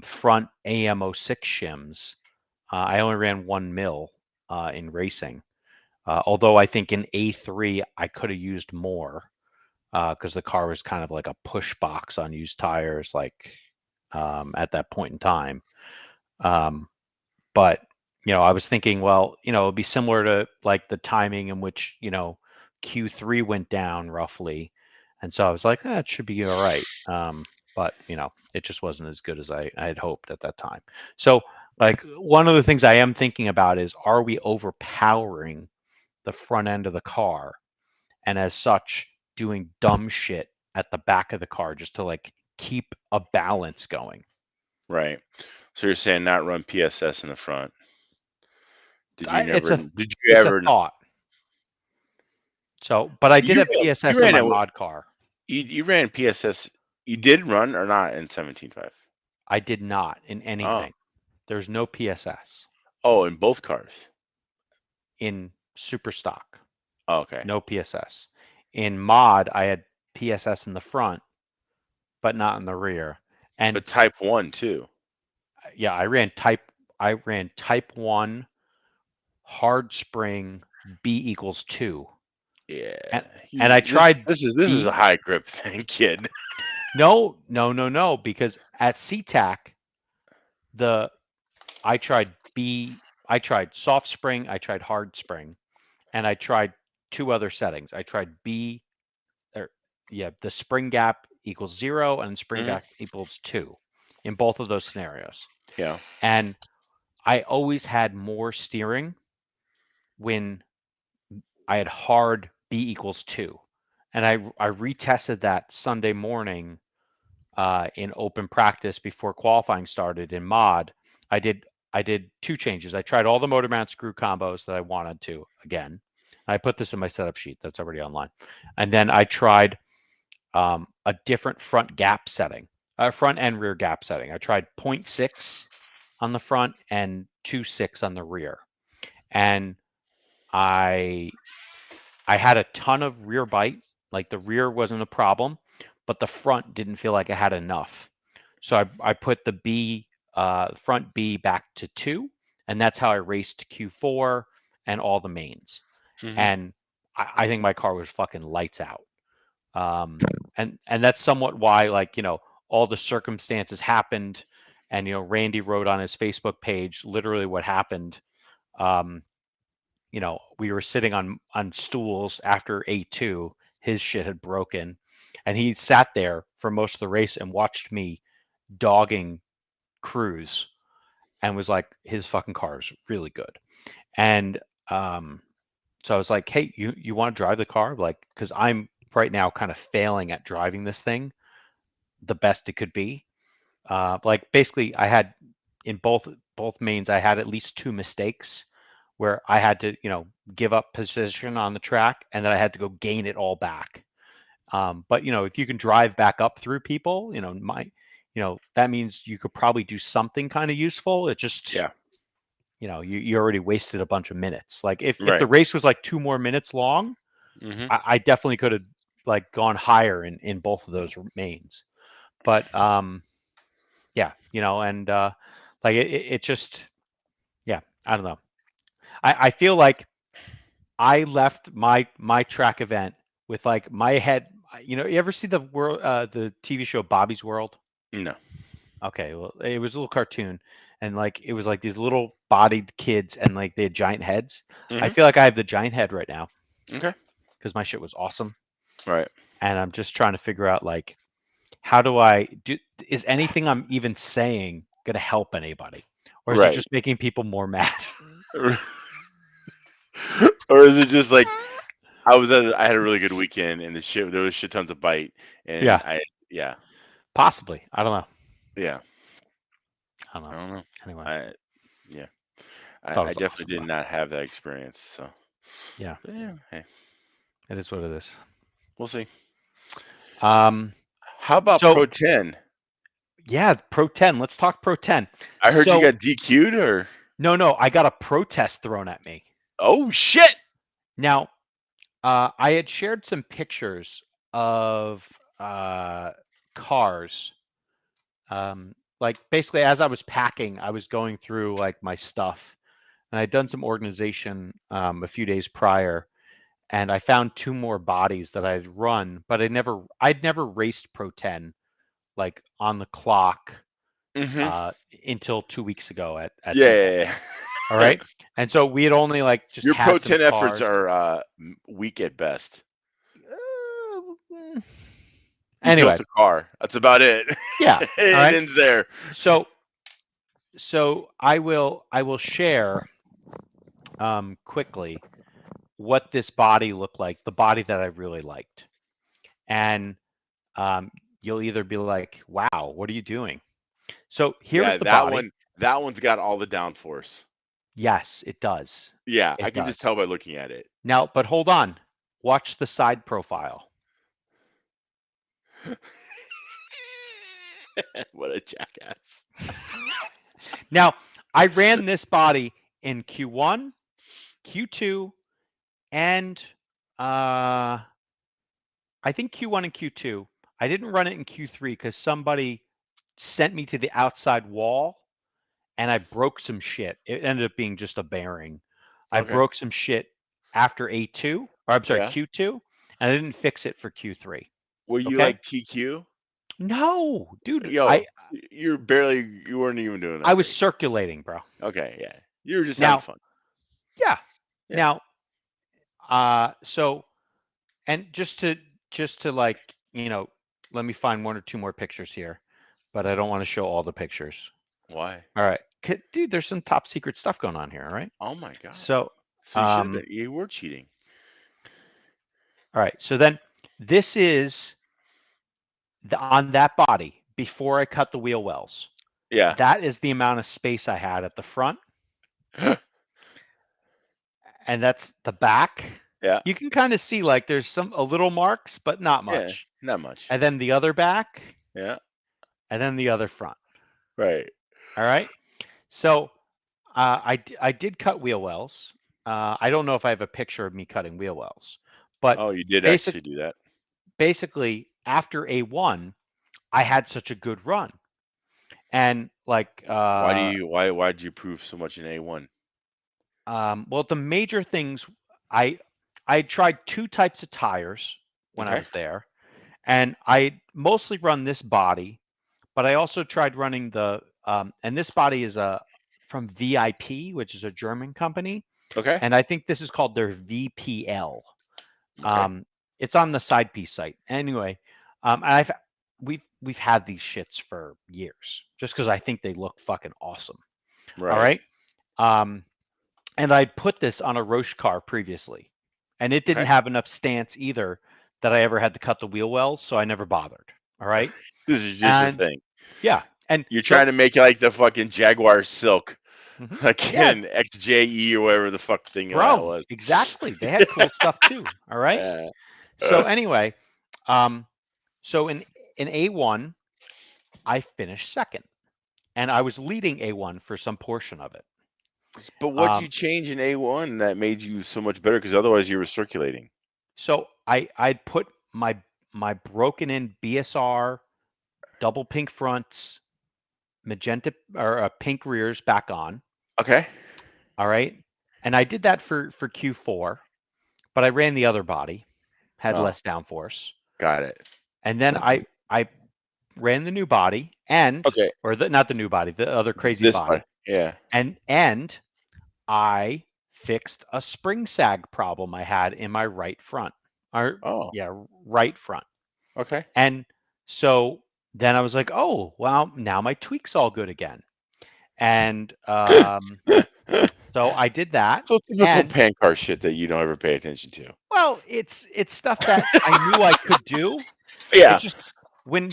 front AM06 shims. I only ran 1 mil in racing. Although I think in A3 I could have used more because the car was kind of like a push box on used tires, like at that point in time. Um, but I was thinking, well, it'd be similar to like the timing in which Q3 went down roughly, and so I was like, it should be all right. But it just wasn't as good as I had hoped at that time. So like one of the things I am thinking about is, are we overpowering the front end of the car, and as such doing dumb shit at the back of the car just to like keep a balance going? Right. So you're saying not run PSS in the front. It's a Did you it's a ever thought. So, but I did have you PSS in ran my it mod car. you ran PSS, you did run or not in 17.5? I did not in anything. There's no PSS Oh, in both cars. in super stock. Oh, okay. No PSS. In mod, I had PSS in the front, but not in the rear. And But Type 1 too. yeah, I ran type 1 hard spring B = 2. Yeah. And I tried This is a B. high grip thing, kid. No, because at SeaTac, I tried B, I tried soft spring, I tried hard spring, and I tried 2 other settings. I tried B, or yeah, the spring gap = 0 and spring Mhm. gap = 2 in both of those scenarios. Yeah. And I always had more steering when I had hard B = 2. And I retested that Sunday morning in open practice before qualifying started in mod. I did 2 changes. I tried all the motor mount screw combos that I wanted to again. I put this in my setup sheet that's already online. And then I tried a different front gap setting, front and rear gap setting. I tried 0.6 on the front and 2.6 on the rear. And I had a ton of rear bite. Like the rear wasn't a problem, but the front didn't feel like I had enough. So I put the front B back to 2, and that's how I raced Q4 and all the mains. Mhm. And I think my car was fucking lights out. And that's somewhat why, like, all the circumstances happened, and Randy wrote on his Facebook page literally what happened. Um, we were sitting on stools after A2. His shit had broken, and he sat there for most of the race and watched me dogging Cruz, and was like, his fucking car is really good. And so I was like, hey, you want to drive the car? Like, because I'm right now kind of failing at driving this thing the best it could be. Like basically, I had in both mains, I had at least 2 mistakes where I had to, give up position on the track, and then I had to go gain it all back. But if you can drive back up through people, that means you could probably do something kind of useful. It just, Yeah. you already wasted a bunch of minutes. Like if the Right. race was like 2 more minutes long, Mhm. I definitely could have like gone higher in both of those mains. But yeah, and like it just, yeah, I don't know. I feel like I left my track event with like my head. You ever see the TV show Bobby's World? No. Okay, well, it was a little cartoon, and like it was like these little bodied kids, and like they had giant heads. I Mhm. feel like I have the giant head right now Okay. because my shit was awesome, Right. and I'm just trying to figure out like how do I do? Is anything I'm even saying gonna help anybody, or is it Right. just making people more mad? Or is it just like I had a really good weekend and there was shit tons of bite and Yeah, yeah. possibly. I don't know. Yeah. I don't I know. don't know. Anyway, I yeah. thought it I was definitely awesome did though. not have that experience. So Yeah, but yeah, hey, it is what it is. we'll see. Um, How about so Pro 10? yeah, Pro 10. Let's talk Pro 10. I heard you So got DQ'd or no, I got a protest thrown at me. oh shit. Now, I had shared some pictures of cars. Like basically, as I was packing, I was going through like my stuff, and I'd done some organization a few days prior, and I found 2 more bodies that I'd run, but I'd never raced Pro 10 like on the clock Mhm. until 2 weeks ago at Yeah, SeaTac. yeah, All yeah. right. And so we had only like just Your Pro had some 10 efforts cars. are weak at best. Mm. You built Anyway, a car. That's about it. yeah. All It right. ends there. So I will share quickly what this body looked like, the body that I really liked. And you'll either be like, wow, what are you doing? So here was Yeah, the body. that one's got all the downforce. Yes, it does. Yeah, I It can just does. tell by looking at it. Now, but hold on. Watch the side profile. What a jackass. Now, I ran this body in Q1, Q2, and I think Q1 and Q2. I didn't run it in Q3 because somebody sent me to the outside wall and I broke some shit. It ended up being just a bearing. I Okay. broke some shit after A2, or I'm sorry, Yeah. Q2, and I didn't fix it for Q3. Were you Okay? like TQ? No, dude, Yo, you weren't even doing I that was great. circulating, bro. Okay, yeah. You were just having Now, fun. yeah. Yeah. Now, so and just to like, let me find one or two more pictures here, but I don't want to show all the pictures. Why? All right. Dude, there's some top secret stuff going on here, all right? Oh my god. So, So you were cheating. all right. So then this is on that body before I cut the wheel wells. Yeah. That is the amount of space I had at the front, and that's the back. Yeah. You can kind of see like there's a little marks, but not Yeah. much. Not much. And then the other back, Yeah. and then the other front. Right. All right. So I did cut wheel wells. I don't know if I have a picture of me cutting wheel wells, but Oh, you did basic actually do that. basically after A1, I had such a good run, and like Why'd you prove so much in A1? well, the major things I I tried two types of tires when I Okay. was there, and I mostly run this body, but I also tried running the and this body is from VIP, which is a German company, Okay. and I think this is called their VPL. Okay. Um, it's on the side piece site. Anyway, and we've had these shits for years just because I think they look fucking awesome. All Right. right. Um, and I put this on a Roche car previously, and it didn't Okay. have enough stance either that I ever had to cut the wheel wells, so I never bothered. All right. This is just a And thing. yeah, and You're trying so to make it like the fucking Jaguar Silk, mhm, like yeah, in XJE or whatever the fuck thing that bro, was. exactly. They had cool stuff too. All right. Uh, So anyway, um, so in A1, I finished second, and I was leading A1 for some portion of it. but what'd you Um, change in A1 that made you so much better? Because otherwise you were circulating. so I'd put my broken in BSR double pink fronts, magenta or pink rears back on. Okay. All right, and I did that for Q4, but I ran the other body, had Oh, less downforce, got it. and then I ran the new body and Okay. or not the new body, the other crazy This one. body, Yeah. and I fixed a spring sag problem I had in my right front. Or Oh, yeah, right front. okay. And so then I was like, oh, well, now my tweak's all good again. And so I did that. So typical And pan car shit that you don't ever pay attention to. well, it's stuff that I knew I could do. Yeah. It's just when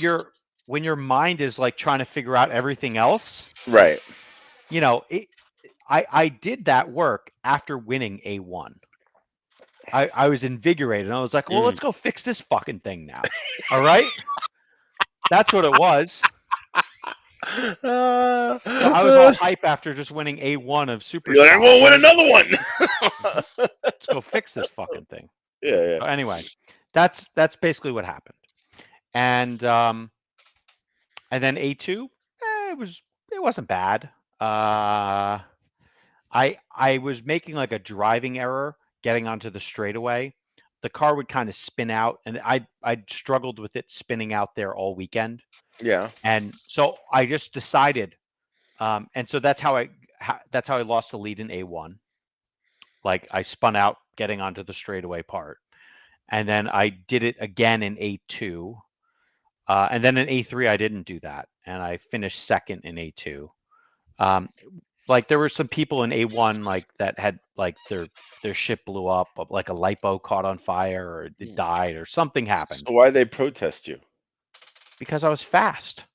your mind is like trying to figure out everything else, Right. I did that work after winning A1. I was invigorated. I was like, well, Mm. let's go fix this fucking thing now. All right. That's what it was. So I was all hype after just winning A1 of Super You're like, I'm Stock. gonna I win was, another one. let's go fix this fucking thing. Yeah, So anyway, that's basically what happened. And then A2, it wasn't bad. I was making like a driving error getting onto the straightaway. The car would kind of spin out, and I'd struggled with it spinning out there all weekend. yeah. And so I just decided, and so that's how I lost the lead in A1. Like I spun out getting onto the straightaway part, and then I did it again in A2, and then in A3 I didn't do that, and I finished second in A2. Like there were some people in A1 like that had like their ship blew up, like a lipo caught on fire or it Mm. died or something happened So why they protest you? because I was fast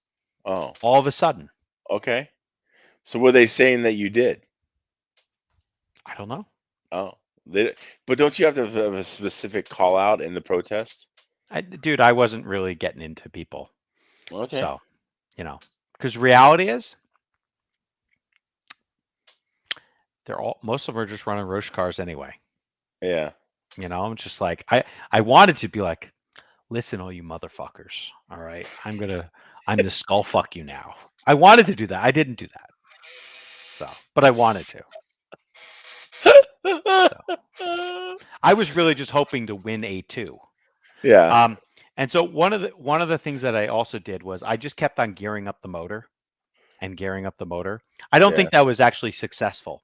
Oh, all of a sudden. okay. So were they saying that you did? I don't know. Oh, but don't you have to have a specific call out in the protest? Dude, I wasn't really getting into people. Okay. So, You know, because reality is most of them are just running roach cars anyway. Yeah. You know, I'm just like I wanted to be like, listen, all you motherfuckers. All right, I'm the skull fuck you now. I wanted to do that. I didn't do that. So, but I wanted to. So I was really just hoping to win A2. Yeah. And so one of the things that I also did was I just kept on gearing up the motor and gearing up the motor. I don't Yeah. think that was actually successful.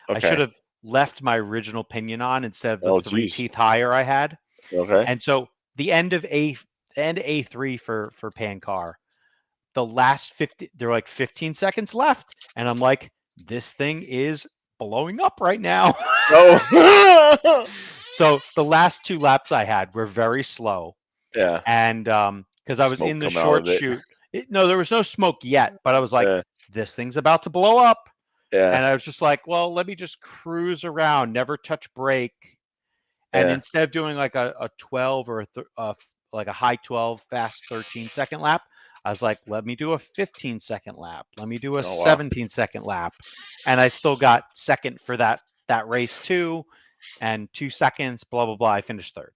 I should Okay. have left my original pinion on instead of the Oh, three geez. teeth higher I had. Okay. And so the end of A3 for Pan Car, the last 50, there were like 15 seconds left, and I'm like, this thing is blowing up right now. Oh. So the last 2 laps I had were very slow, Yeah. and because I was Smoke in the coming out short of it. chute, no, there was no smoke yet, but I was like, Yeah. this thing's about to blow up, Yeah. and I was just like, well, let me just cruise around, never touch brake. And Yeah. instead of doing like a 12 or like a high 12, fast 13-second lap, I was like, let me do a 15-second lap. Let me do a Oh, wow. 17-second lap. And I still got second for that race too. And 2 seconds, blah, blah, blah. I finished third.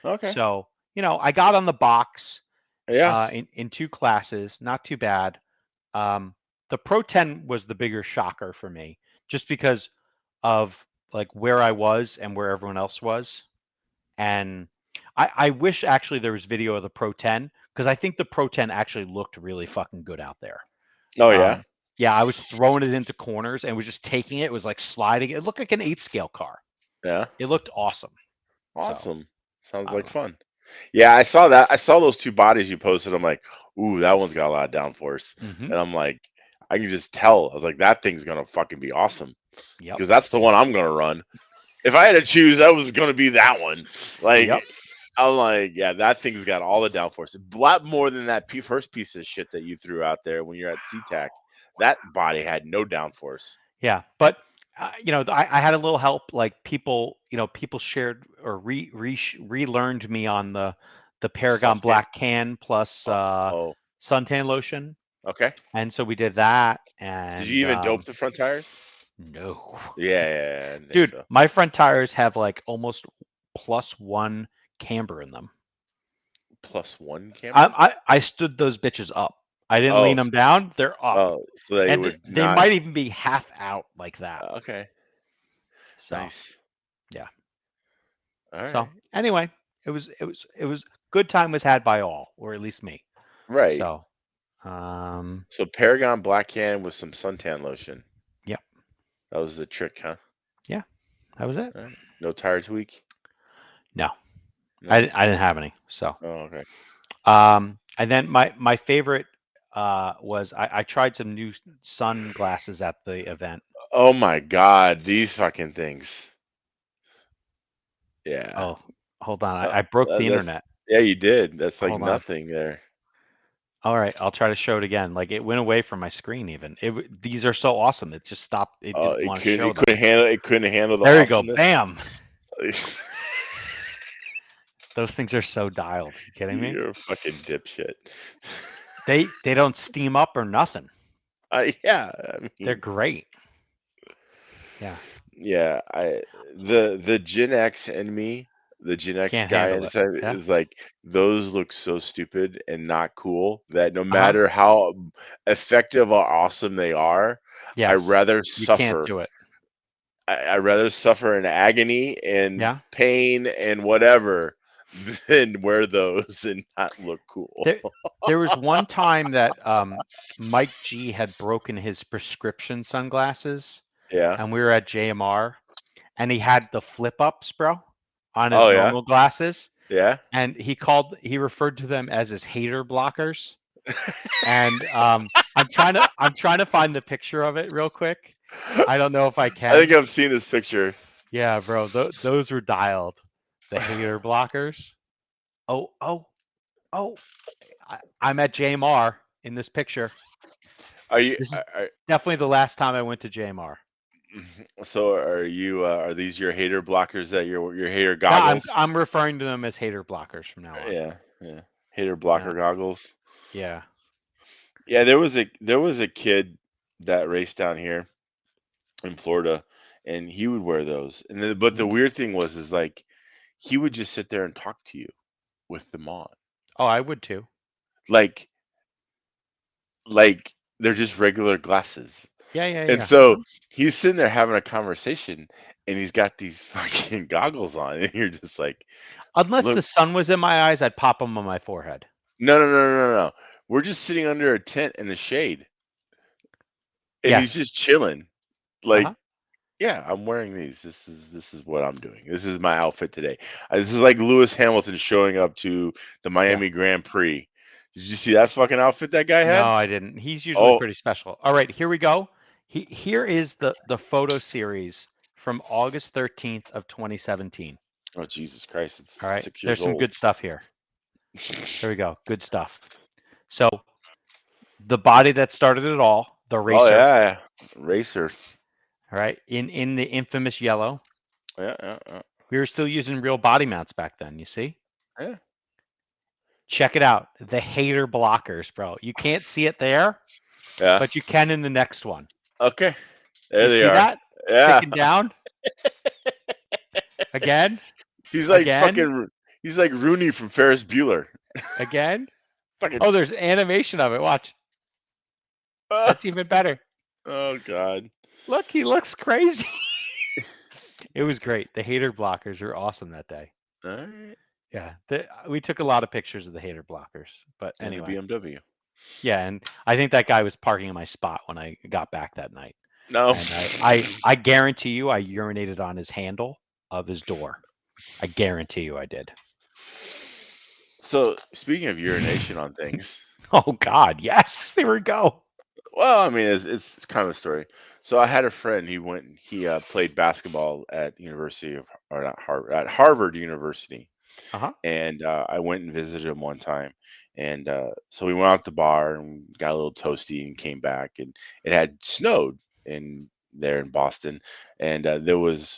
Okay. So, I got on the box Yeah. in 2 classes. Not too bad. The Pro 10 was the bigger shocker for me, just because of like where I was and where everyone else was. And I wish actually there was video of the Pro 10 because I think the Pro 10 actually looked really fucking good out there. Oh, yeah. Um, yeah, I was throwing it into corners and was just taking it. It was like sliding. It looked like an 8 scale car. Yeah. It looked awesome. So Awesome. Sounds I don't like know. fun. Yeah, I saw that. I saw those 2 bodies you posted. I'm like, ooh, that one's got a lot of downforce. Mm-hmm. And I'm like, I can just tell. I was like, that thing's gonna fucking be awesome. Yep. Because that's the one I'm gonna run. If I had to choose, that was gonna be that one. Like, Yep. I'm like, yeah, that thing's got all the downforce. A lot more than that first piece of shit that you threw out there when you're at SeaTac. That body had no downforce. Yeah. But I had a little help. Like people, people shared or relearned me on the Paragon Sunscan. Black Can plus Oh, suntan lotion. okay. And so we did that. Did you And even dope the front tires? no. Yeah, I didn't think Dude, so. my front tires have like almost +1 camber in them. +1 I camber? I, I stood those bitches up. I didn't lean Oh, them down. They're up, so that you and would they not. might even be half out like that. Okay, So nice. yeah. All So right. anyway, it was good time was had by all, or at least me. Right. So So Paragon Black Can with some suntan lotion. yeah, That was the trick, huh? yeah, that was it. All right. No tire tweak? No, No? I didn't have any. So Oh, okay. and then my favorite was I tried some new sunglasses at the event. Oh my God, these fucking things. Yeah. Oh, hold on. Uh, I broke the that's internet. yeah, you did. That's like Hold on. nothing there. All right, I'll try to show it again. Like it went away from my screen even. These are so awesome. It just stopped. It didn't It want to couldn't show it them. couldn't handle it couldn't handle the There you go. awesomeness. Bam. Those things are so dialed. You kidding me? You're a fucking dipshit. They don't steam up or nothing. Yeah, I They're mean, great. Yeah. yeah, the Gen X in me, the Gen X Can't guy handle it. inside Yeah. is like those look so stupid and not cool that no Uh-huh. matter how effective or awesome they are, I Yes. rather You can't suffer. do it. I rather suffer in agony and Yeah. pain and whatever than wear those and not look cool. There there was one time that Mike G had broken his prescription sunglasses Yeah. and we were at JMR and he had the flip ups, bro, on his Oh yeah. normal glasses. Yeah. And he referred to them as his hater blockers. And I'm trying to find the picture of it real quick. I don't know if I I think can. I've seen this picture. Yeah, bro, those were dialed. The hater blockers. Oh, oh, oh! I'm at JMR in this picture. Are you? This is definitely the last time I went to JMR. So are you? Are these your hater blockers? That your hater Yeah, goggles? I'm referring to them as hater blockers from now on. Yeah, yeah. Hater Yeah, blocker goggles. yeah. Yeah, there was a kid that raced down here in Florida, and he would wear those. And then, but the Mhm. weird thing was, is like he would just sit there and talk to you with them on, Oh, I would too. like like they're just regular glasses. Yeah, yeah, And yeah. so Mhm. he's sitting there having a conversation, and he's got these fucking goggles on, and you're just like, Unless look, the sun was in my eyes, I'd pop them on my forehead. no, no, no, no, no, no. We're just sitting under a tent in the shade, and he's Yes. just chilling. Like, Uh-huh. yeah, I'm wearing these. This is what I'm doing. This is my outfit today. This is like Lewis Hamilton showing up to the Yeah. Miami Grand Prix. Did you see that fucking outfit that guy No, had? I didn't. He's usually Oh, pretty special. All right, here we go. Here is the photo series from August 13th of 2017. oh, Jesus Christ! It's All right, 6 years there's some old. good stuff here. Here we go. Good stuff. So the body that started it all, the Oh racer, yeah, racer. all right, in the infamous yellow. Yeah, yeah, yeah, We were still using real body mounts back then, you see? yeah. Check it out. The hater blockers, bro. You can't see it there, Yeah. but you can in the next one. Okay. You There they see are. that? Yeah. Sticking down again, He's like again, fucking. He's like Rooney from Ferris Bueller. again. Fucking. Oh, there's animation of it. Watch. That's even better. Oh God. Look, he looks crazy. It was great. The hater blockers were awesome that day. All right. Yeah, we took a lot of pictures of the hater blockers. But And the anyway, BMW. yeah, and I think that guy was parking in my spot when I got back that night. No. And I guarantee you I urinated on his handle of his door. I guarantee you I did. So speaking of urination on things, Oh God, yes. There we go. well, I mean, it's kind of a story. So I had a friend. He played basketball at University of or not Harvard at Harvard University, Uh-huh. and I went and visited him one time, and so we went out to the bar and got a little toasty and came back, and it had snowed in there in Boston, and we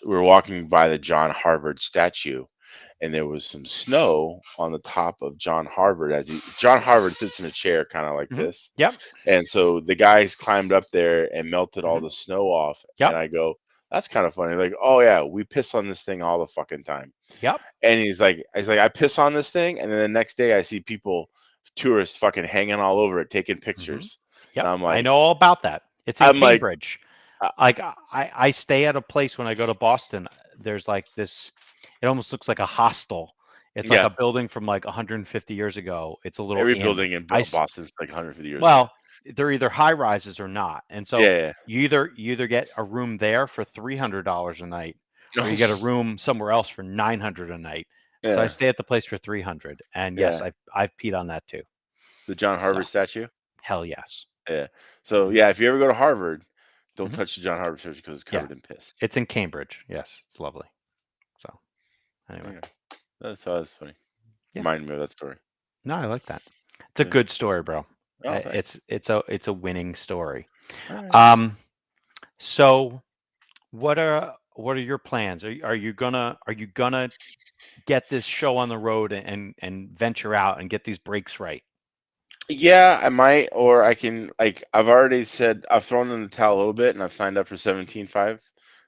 were walking by the John Harvard statue, and there was some snow on the top of John Harvard John Harvard sits in a chair kind of like Hmm. this, Yep. and so the guys climbed up there and melted all Hmm. the snow off, and Yep. I go, that's kind of funny. Like, oh yeah, we piss on this thing all the fucking time. Yep. And he's like, I piss on this thing, and then the next day I see people, tourists, fucking hanging all over it, taking Hmm. pictures, and Yep. I'm I like, know all about that. It's in I'm like, Cambridge. uh, Like I stay at a place when I go to Boston. There's like this. It almost looks like a hostel. It's like yeah, a building from like 150 years ago. It's a little every inn. building in Boston's like 150 years old. Well, they're either high rises or not. And so Yeah, you either get a room there for $300 a night, or yeah, you get a room somewhere else for 900 a night. So I yeah, stay at the place for 300. And yes, yeah. I've peed on that too. The John So Harvard statue. hell yes. Yeah. So Hmm. yeah, if you ever go to Harvard, don't Hmm. touch the John Harvard statue because it's Yeah, covered in piss. it's in Cambridge. Yes, it's lovely. So anyway, Yeah, that's funny. yeah. Reminded me of that story. No, I like that. It's a Yeah. good story, bro. Oh, thanks. It's a winning story. All right. Um, so what are your plans? Are you gonna get this show on the road and venture out and get these breaks right? Yeah, I might, or I can, like, I've already said I've thrown in the towel a little bit, and I've signed up for 17.5,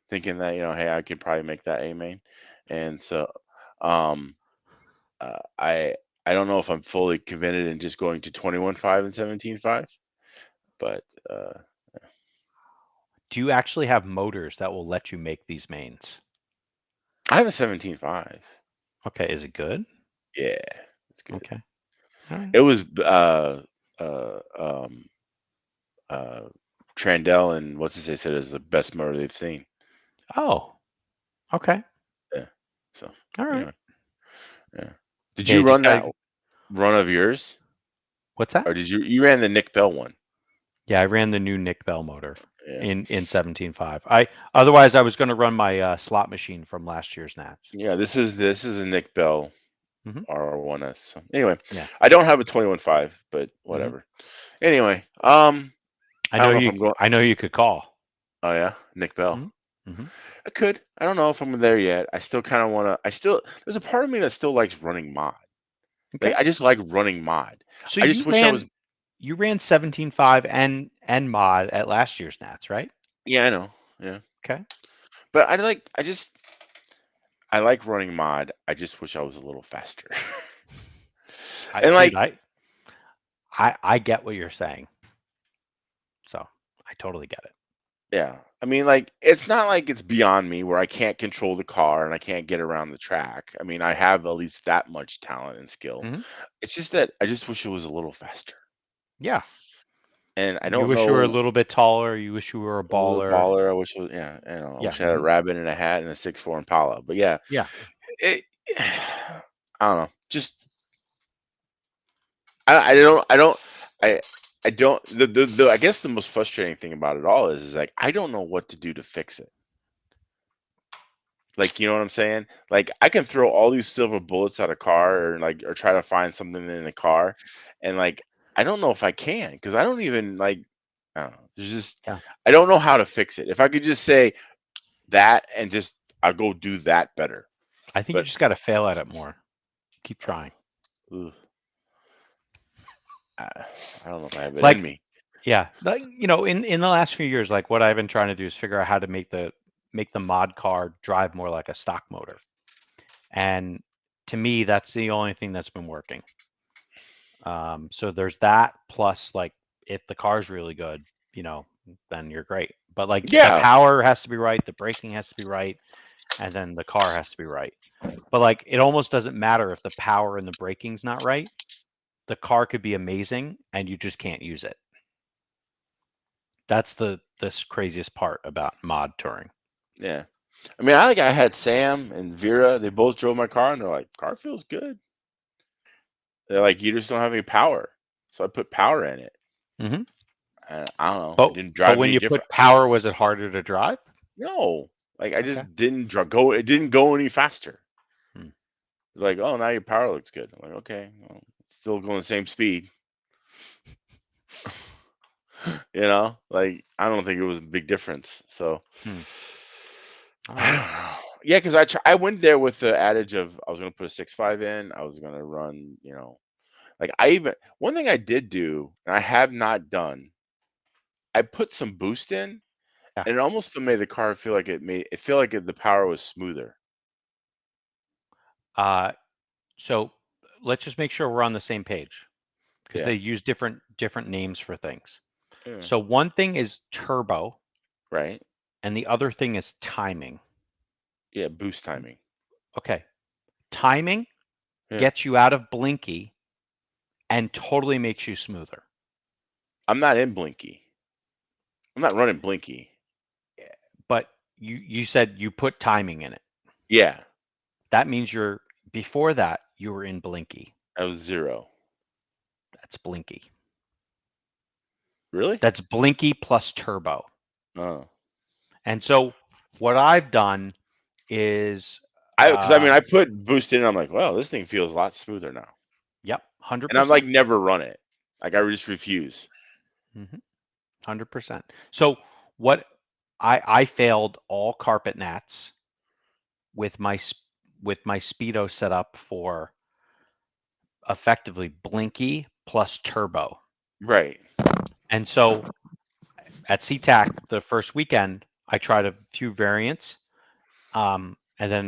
thinking that, hey, I could probably make that A main. And so, um, I don't know if I'm fully committed in just going to 21.5 and 17.5, but Do you actually have motors that will let you make these mains? I have a 17.5. Okay, is it good? Yeah, it's good. Okay. All right. It was uh um uh Trandell and what's his name said is the best motor they've seen. Oh, okay. Yeah. So All right. anyway, yeah. Did Yeah, you you just run that gotta. run of yours, What's that? or did you ran the Nick Bell one? Yeah, I ran the new Nick Bell motor Yeah. in 17.5. Otherwise I was going to run my slot machine from last year's Nats. Yeah. This is a Nick Bell Hmm. R1S. So anyway, Yeah. I don't have a 21.5, but Hmm. whatever. Anyway, I I don't know know if you. I'm going. I know you could call. Oh yeah, Nick Bell. Hmm. Hmm. I could. I don't know if I'm there yet. I still kind of want to. There's a part of me that still likes running mod. Like Okay. I just like running mod. So I just you wish I was. ran. you ran 17.5 and mod at last year's Nats, right? Yeah, I know. Yeah, Okay. but I like running mod. I just wish I was a little faster. And Dude, like, I get what you're saying. So I totally get it. yeah, I mean, like, it's not like it's beyond me where I can't control the car and I can't get around the track. I mean, I have at least that much talent and skill. Hmm. It's just that I just wish it was a little faster. Yeah. And I You don't wish you were a know, little bit taller. You wish you were a a little baller. baller. I wish it was, yeah, I Yeah. wish I had a rabbit in a hat and a 6'4" Impala. But yeah, Yeah. it, I don't know. Just I don't I I don't the I guess the most frustrating thing about it all is like I don't know what to do to fix it. Like, you know what I'm saying? Like, I can throw all these silver bullets at a car or like or try to find something in the car, and like I don't know if I can because I don't even like I don't know. There's just Yeah. I don't know how to fix it. If I could just say that and just I'll go do that better. I think you But just got to fail at it more. Keep trying. ugh, I, I don't know if I have it in Like, me. yeah, like, in the last few years, like what I've been trying to do is figure out how to make the mod car drive more like a stock motor. And to me, that's the only thing that's been working. So there's that plus like if the car's really good, then you're great. But like the Yeah, power has to be right, the braking has to be right, and then the car has to be right. But like it almost doesn't matter if the power and the braking's not right. The car could be amazing and you just can't use it. That's the this craziest part about mod touring. yeah. I mean, I had Sam and Vera. They both drove my car, and they're like, "Car feels good." They're like, "You just don't have any power." So I put power in it. Hmm. And I don't know. It But didn't but drive when any you different. put power, was it harder to drive? No, like I Okay. just didn't go. It didn't go any faster. Hmm. Like, oh, now your power looks good. I'm like, okay, well, still going the same speed. Like I don't think it was a big difference. So Hmm. All I right. don't know. Yeah, because I went there with the adage of I was going to put a 6.5 in. I was going to run. Like I even one thing I did do, and I have not done. I put some boost in, Yeah. and it almost made the car feel like the power was smoother. Uh, so let's just make sure we're on the same page because Yeah. they use different names for things. Yeah. So one thing is turbo, Right. and the other thing is timing. Yeah. Boost timing. Okay. Timing Yeah. gets you out of blinky and totally makes you smoother. I'm not in Blinky. I'm not running Blinky. But you said you put timing in it. Yeah. That means you're before that you were in blinky. I was 0. That's blinky. Really? That's blinky plus turbo. Oh. And so what I've done is Because I mean, I put boost in. And I'm like, well, this thing feels a lot smoother now. yep, And I'm like, 100%. never run it. Like I just refuse. 100%. So what I failed all carpet nats with my speedo set up for effectively blinky plus turbo. Right. And so at SeaTac the first weekend, I tried a few variants, and then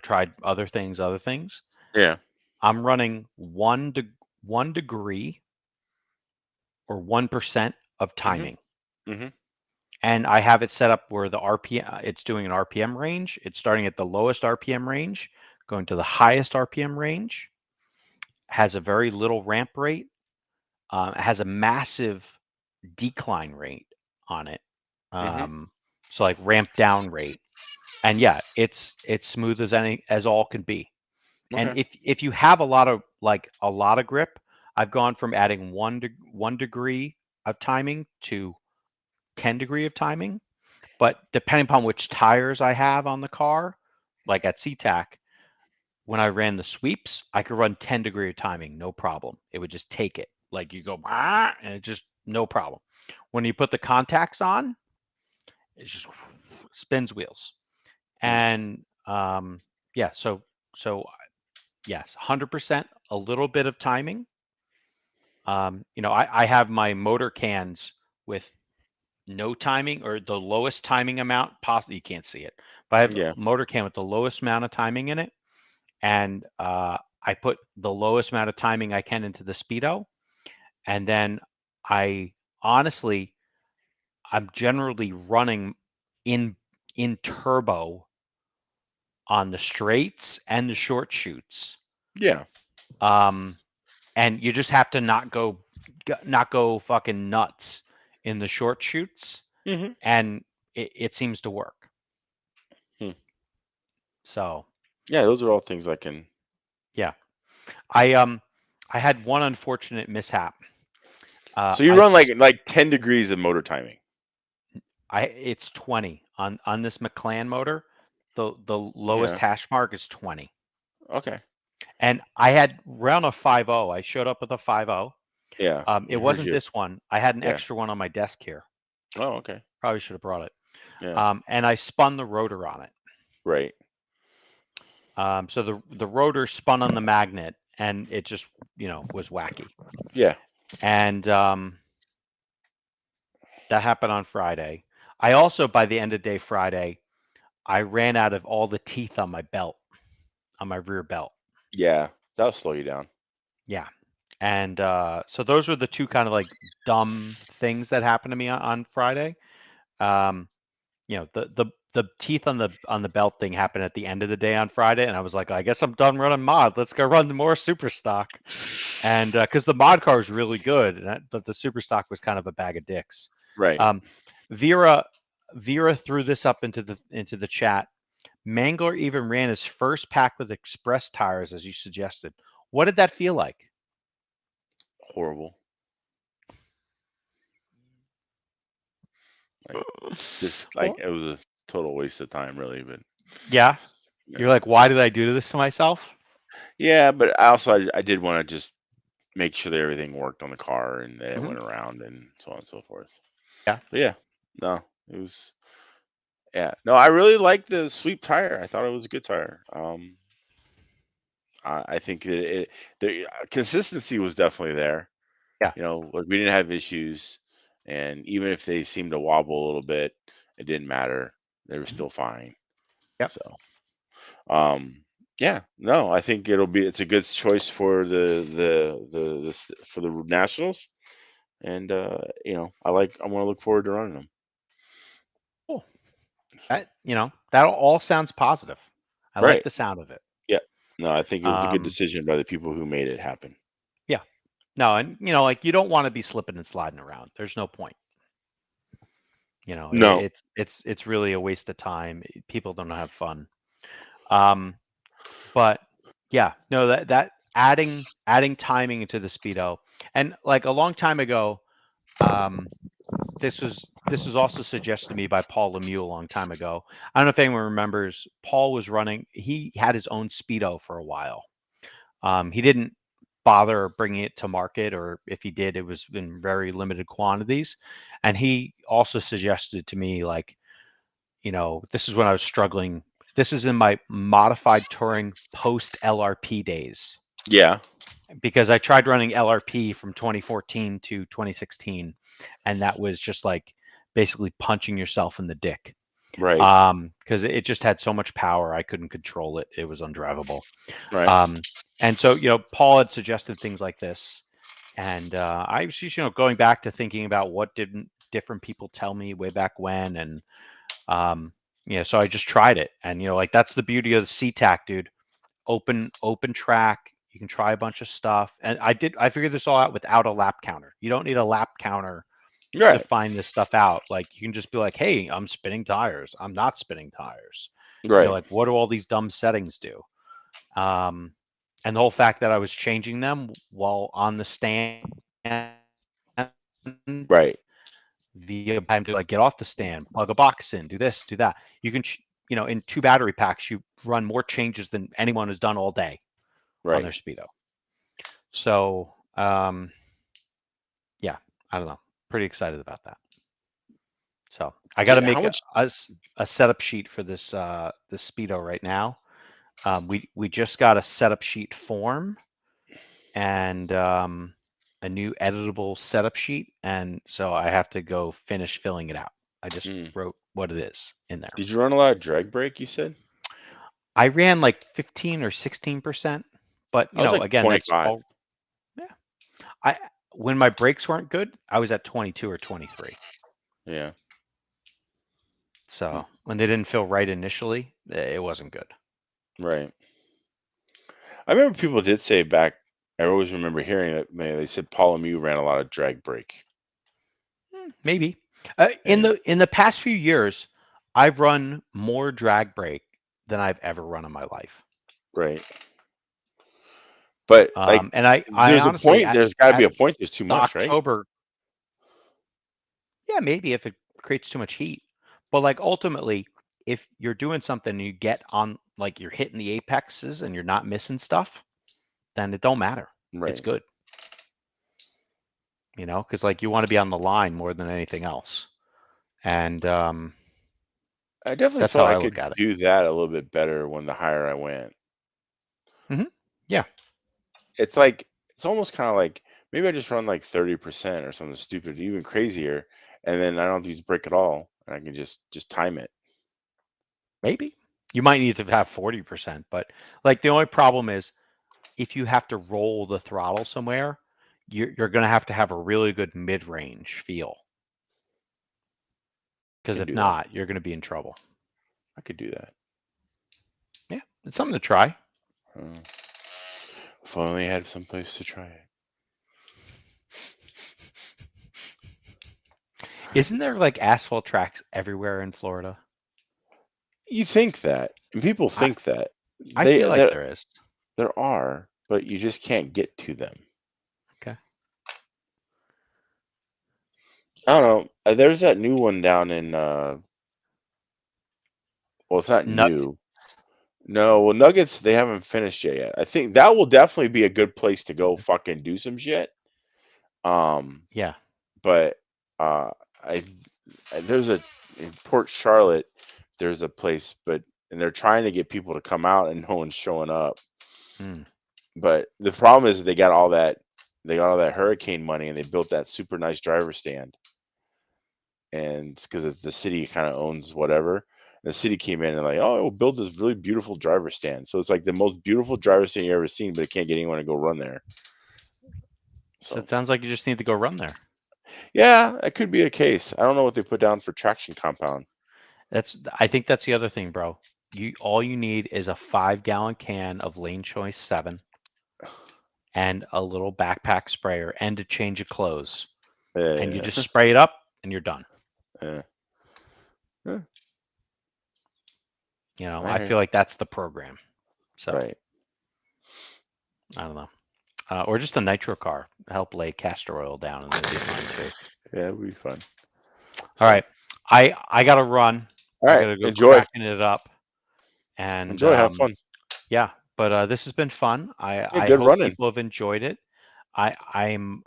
tried other things. Yeah. I'm running 1 degree or 1% of Mhm. timing, Mhm. and I have it set up where the RPM it's doing an RPM range. It's starting at the lowest RPM range, going to the highest RPM range. Has a very little ramp rate. It has a massive decline rate on it. Mhm. So like ramp down rate. And yeah, it's smooth as all can be. And Okay. if you have a lot of grip, I've gone from adding 1 degree of timing to 10 degree of timing. But depending upon which tires I have on the car, like at SeaTac, when I ran the sweeps, I could run 10 degree of timing, no problem. It would just take it. Like you go, "Ah," and it just no problem. When you put the contacts on, it just spins wheels. Mm. And yeah, so yes, 100% a little bit of timing, I have my motor cans with no timing or the lowest timing amount possible. You can't see it, but I have Yeah. a motor can with the lowest amount of timing in it, and I put the lowest amount of timing I can into the speedo, and then I honestly, I'm generally running in turbo on the straights and the short shoots. Yeah. Um, and you just have to not go fucking nuts in the short shoots, Hmm. and it seems to work. Hmm. So Yeah, those are all things I can. yeah, I had one unfortunate mishap. So you I run like 10 degrees of motor timing. it's 20 on this McLaren motor. The lowest Yeah. hash mark is 20, Okay. and I had round a 5.0. I showed up with a 5.0. Yeah. It Here's wasn't your. this one. I had an Yeah. extra one on my desk here. Oh, okay. Probably should have brought it. Yeah. And I spun the rotor on it. Right. So the rotor spun on the magnet, and it just was wacky. Yeah. And that happened on Friday. I also, by the end of day Friday, I ran out of all the teeth on my belt, on my rear belt. Yeah. That'll slow you down. Yeah. And so those were the two kind of like dumb things that happened to me on Friday. Um, the teeth on the belt thing happened at the end of the day on Friday, and I was like, I guess I'm done running mod. Let's go run more super stock. And because the mod car was really good, but the super stock was kind of a bag of dicks. Right. Um, Vera Vera threw this up into the chat. Mangler even ran his first pack with express tires, as you suggested. What did that feel like? Horrible. Like just like Well, it was a total waste of time, really. But yeah, you're yeah. like, why did I do this to myself? Yeah, but I did want to just make sure that everything worked on the car and that it Hmm. went around and so on and so forth. Yeah. But yeah, no, it was. Yeah, no, I really liked the sweep tire. I thought it was a good tire. I think that the consistency was definitely there. Yeah. Like we didn't have issues, and even if they seemed to wobble a little bit, it didn't matter. They were Mhm. still fine. Yep. So, yeah, no, I think it's a good choice for for the nationals, and I want to look forward to running them. Cool. So, That all sounds positive. I like right, the sound of it. yeah, no, I think it was a good Um, decision by the people who made it happen. yeah. No, and like you don't want to be slipping and sliding around. There's no point. No, It's really a waste of time. People don't have fun. Um, but yeah, no, that adding timing into the speedo, and like a long time ago, um, this was also suggested to me by Paul Lemieux a long time ago. I don't know if anyone remembers. Paul was running. He had his own speedo for a while. He didn't bother bringing it to market, or if he did, it was in very limited quantities. And he also suggested to me, like, this is when I was struggling. This is in my modified touring post LRP days, yeah, because I tried running LRP from 2014 to 2016, and that was just like basically punching yourself in the dick. right, Because it just had so much power, I couldn't control it. It was undrivable. right, Um, and so, Paul had suggested things like this, and I was just, going back to thinking about what didn't different people tell me way back when, and um, so I just tried it, and like that's the beauty of the CTAC, dude. Open track. You can try a bunch of stuff, and I figured this all out without a lap counter. You don't need a lap counter to right, find this stuff out. Like you can just be like, hey, I'm spinning tires. I'm not spinning tires. right, Like what do all these dumb settings do? Um, and the whole fact that I was changing them while on the stand right, via time to like get off the stand, plug a box in, do this, do that. You can, in 2 battery packs, you run more changes than anyone has done all day on their right. speedo. So, yeah, I don't know. Pretty excited about that. So I got to How make much? a setup sheet for this speedo right now. We just got a setup sheet form, and a new editable setup sheet, and so I have to go finish filling it out. I just wrote what it is in there. Did you run a lot of drag brake, you said? I ran like 15 or 16%, but I was like again, that's 25. all. Yeah. When my brakes weren't good, I was at 22 or 23. Yeah. So when they didn't feel right initially, it wasn't good. Right. I remember people did say back. I always remember hearing that they said Paul Lemieux ran a lot of drag brake. Maybe in the past few years, I've run more drag brake than I've ever run in my life. Right. But like, and I there's a honestly point. There's got to be a point. There's too much, right? October. Yeah, maybe if it creates too much heat, but like ultimately, if you're doing something and you get on, like you're hitting the apexes and you're not missing stuff, then it don't matter. Right. It's good. Because like you want to be on the line more than anything else. And I definitely that's felt how I I look could at it. do that a little bit better when the higher I went. Yeah. It's like, it's almost kind of like maybe I just run like 30% or something stupid, even crazier, and then I don't have to use brake at all, and I can just time it. Maybe you might need to have 40%, but like the only problem is if you have to roll the throttle somewhere, you're going to have a really good mid-range feel. Because if not, you're going to be in trouble. I could do that. Yeah, it's something to try. If only I had some place to try it. Isn't there like asphalt tracks everywhere in Florida? You think that, and people think that. I feel like there is. There are, but you just can't get to them. Okay. I don't know. There's that new one down in. Well, it's not new. No, well, Nuggets, they haven't finished it yet. I think that will definitely be a good place to go fucking do some shit. Yeah. But there's in Port Charlotte, there's a place, and they're trying to get people to come out, and no one's showing up. But the problem is they got all that hurricane money, and they built that super nice driver stand. And because the city kind of owns whatever. The city came in and like, oh, we'll build this really beautiful driver stand. So it's like the most beautiful driver stand you've ever seen, but it can't get anyone to go run there. So it sounds like you just need to go run there. Yeah, that could be a case. I don't know what they put down for traction compound. I think that's the other thing, bro. All you need is a 5-gallon can of Lane Choice 7 and a little backpack sprayer and a change of clothes. And you just spray it up and you're done. I feel like that's the program. So right. I don't know. Or just a nitro car. Help lay castor oil down and that'd be fine too. Yeah, it would be fun. All right. I gotta run. All right. I gotta go Enjoy. cracking it up. And enjoy, have fun. Yeah, but this has been fun. I good hope running. people have enjoyed it. I'm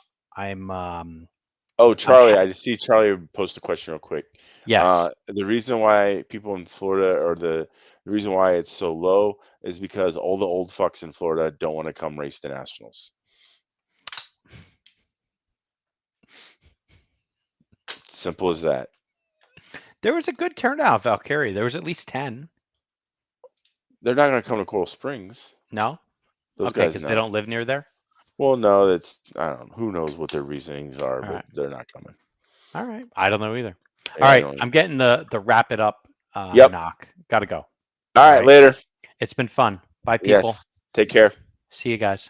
Oh, Charlie, I just see Charlie post a question real quick. Yes. The reason why people in Florida, or the reason why it's so low, is because all the old fucks in Florida don't want to come race the Nationals. Simple as that. There was a good turnout, Valkyrie. There was at least 10. They're not going to come to Coral Springs. No? Those okay, guys, because they don't live near there? Well, no, I don't know. Who knows what their reasonings are, but they're not coming. All right. I don't know either. All right. I'm getting the wrap it up knock. Got to go. All right. Later. It's been fun. Bye, people. Yes. Take care. See you guys.